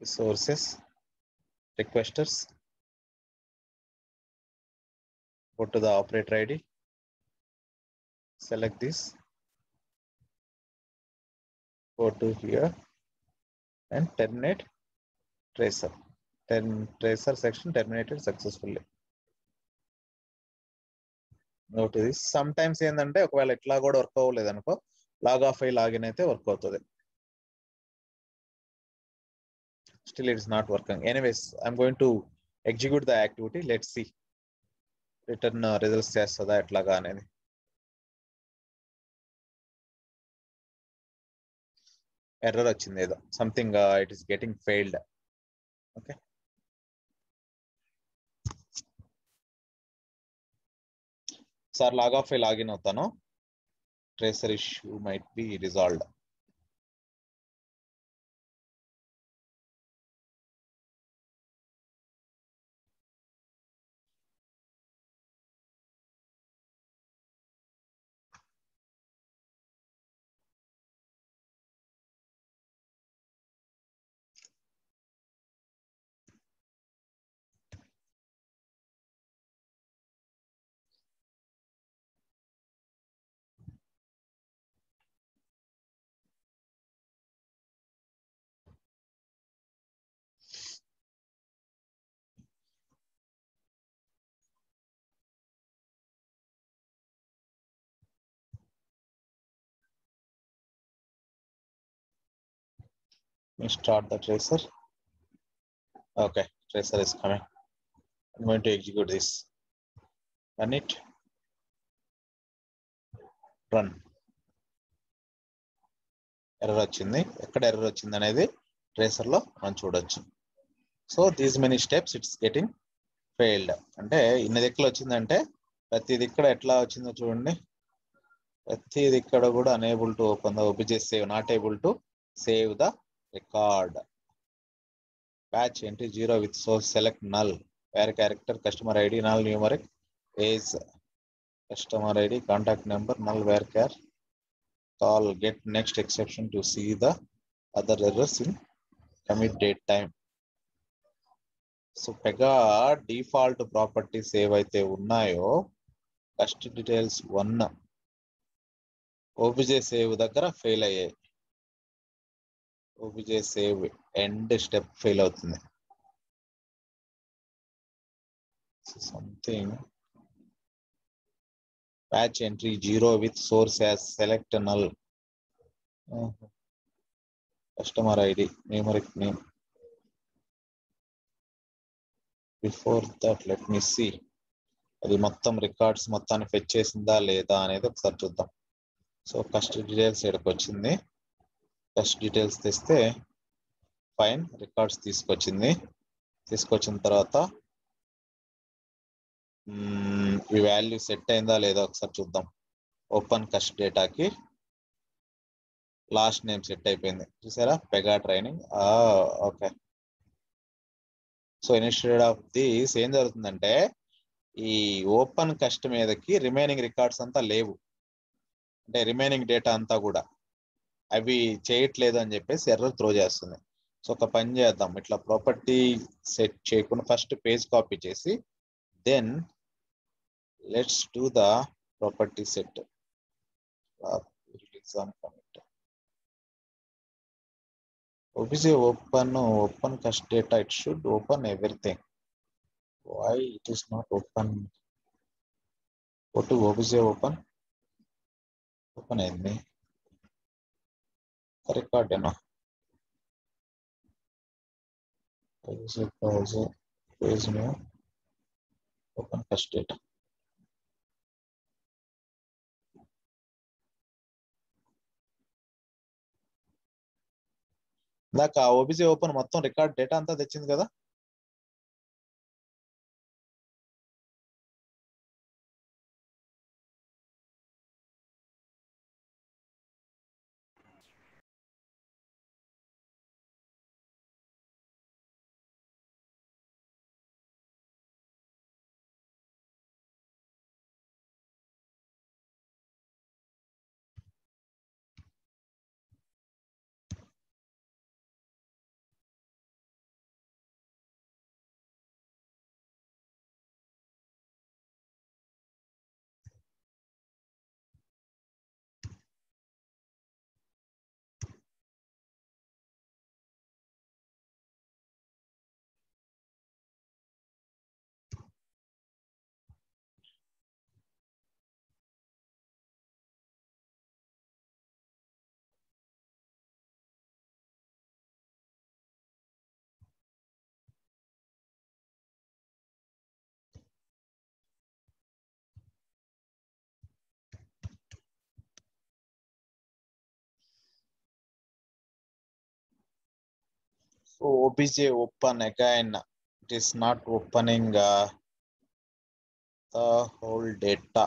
sources, requesters, go to the operator ID, select this, go to here and terminate tracer. Tracer section terminated successfully. Note this. Sometimes ఏంటంటే ఒకవేళ ఇట్లా కూడా వర్క్ అవ్వలేదు అనుకో లాగ్ ఆఫ్ అయ్యి లాగిన్ అయితే వర్క్ అవుతుంది. Still it is not working. Anyways, I'm going to execute the activity. Let's see. Return results చేస్తుందా ఎట్లాగా అనేది. ఎర్రర్ వచ్చింది ఏదో something it is getting failed. Okay, sir log off అయ్యి లాగిన్ అవుతాను. Tracer issue might be resolved. Start the tracer. Okay, tracer is coming. I'm going to execute this. Run it. Run. Error వచ్చింది. ఎక్కడ ఎర్రర్ వచ్చింది అనేది ట్రేసర్ లో మనం చూడొచ్చు. So these many steps it's getting failed. అంటే ఇన్ని దిక్కులు వచ్చిందంటే ప్రతిది ఇక్కడ ఎట్లా వచ్చిందో చూడండి. ప్రతిది ఇక్కడ కూడా unable to open the OBJ save, not able to save the record. Patch entry 0 with source select null, where character, customer ID, null numeric, age, customer ID, contact number, null where char, call get next exception to see the other errors in commit date time. So Pega default properties ఏవైతే ఉన్నాయో కస్ట్ డీటెయిల్స్ 1 OBJ సేవ్ దగ్గర ఫెయిల్ అయ్యాయి. OBJ save end step fail అవుతుంది. Something patch entry 0 with source as select null, customer ID, numeric name. Before that let me see అది మొత్తం రికార్డ్స్ మొత్తాన్ని ఫెచ్ చేసిందా లేదా అనేది ఒకసారి చూద్దాం. సో కస్ట్ డీటెయిల్స్ ఎక్కడికి వచ్చింది, కస్ట్ డీటెయిల్స్ తెస్తే ఫైన్, రికార్డ్స్ తీసుకొచ్చింది. తీసుకొచ్చిన తర్వాత ఈ వాల్యూ సెట్ అయిందా లేదా ఒకసారి చూద్దాం. ఓపెన్ కస్ట్ డేటాకి లాస్ట్ నేమ్ సెట్ అయిపోయింది చూసారా, Pega training. Okay, so instead of this ఏం జరుగుతుందంటే ఈ ఓపెన్ కస్ట్ మీదకి రిమైనింగ్ రికార్డ్స్ అంతా లేవు, అంటే రిమైనింగ్ డేటా అంతా కూడా అవి చేయట్లేదు అని చెప్పేసి ఎర్రర్ త్రో చేస్తుంది. సో ఒక పని చేద్దాం, ఇట్లా ప్రాపర్టీ సెట్ చేయకుండా ఫస్ట్ పేజ్ కాపీ చేసి then let's do the property set. OBJ open cache data, it should open everything. Why it is not open? Go to OBJ open అయింది రికార్డ్ ఏనా, page new open first data. ఇందాక OBJ ఓపెన్ మొత్తం రికార్డ్ డేటా అంతా తెచ్చింది కదా. So obj open again, it is not opening the whole data.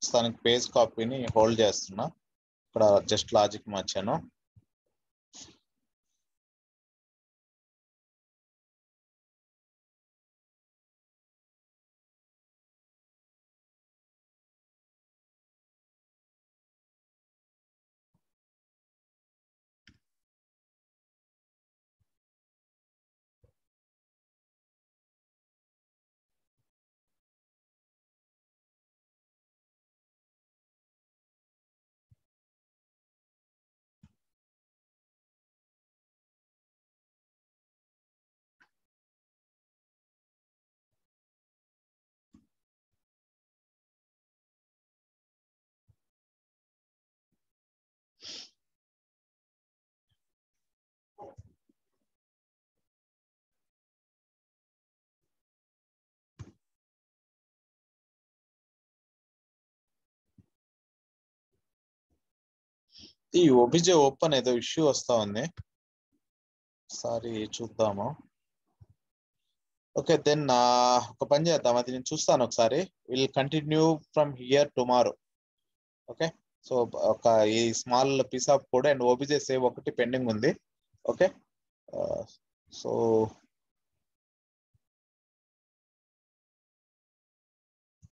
దానికి పేజ్ కాపీని హోల్డ్ చేస్తున్నా, ఇక్కడ జస్ట్ లాజిక్ మార్చాను. ఈ OBJ ఓపెన్ ఏదో ఇష్యూ వస్తా ఉంది, ఒకసారి చూద్దాము. ఓకే, దెన్ ఒక పని చేద్దాం, అది నేను చూస్తాను ఒకసారి. Will continue from here tomorrow. Okay, so ఒక ఈ small piece of code and OBJ save ఒకటి పెండింగ్ ఉంది. Okay, so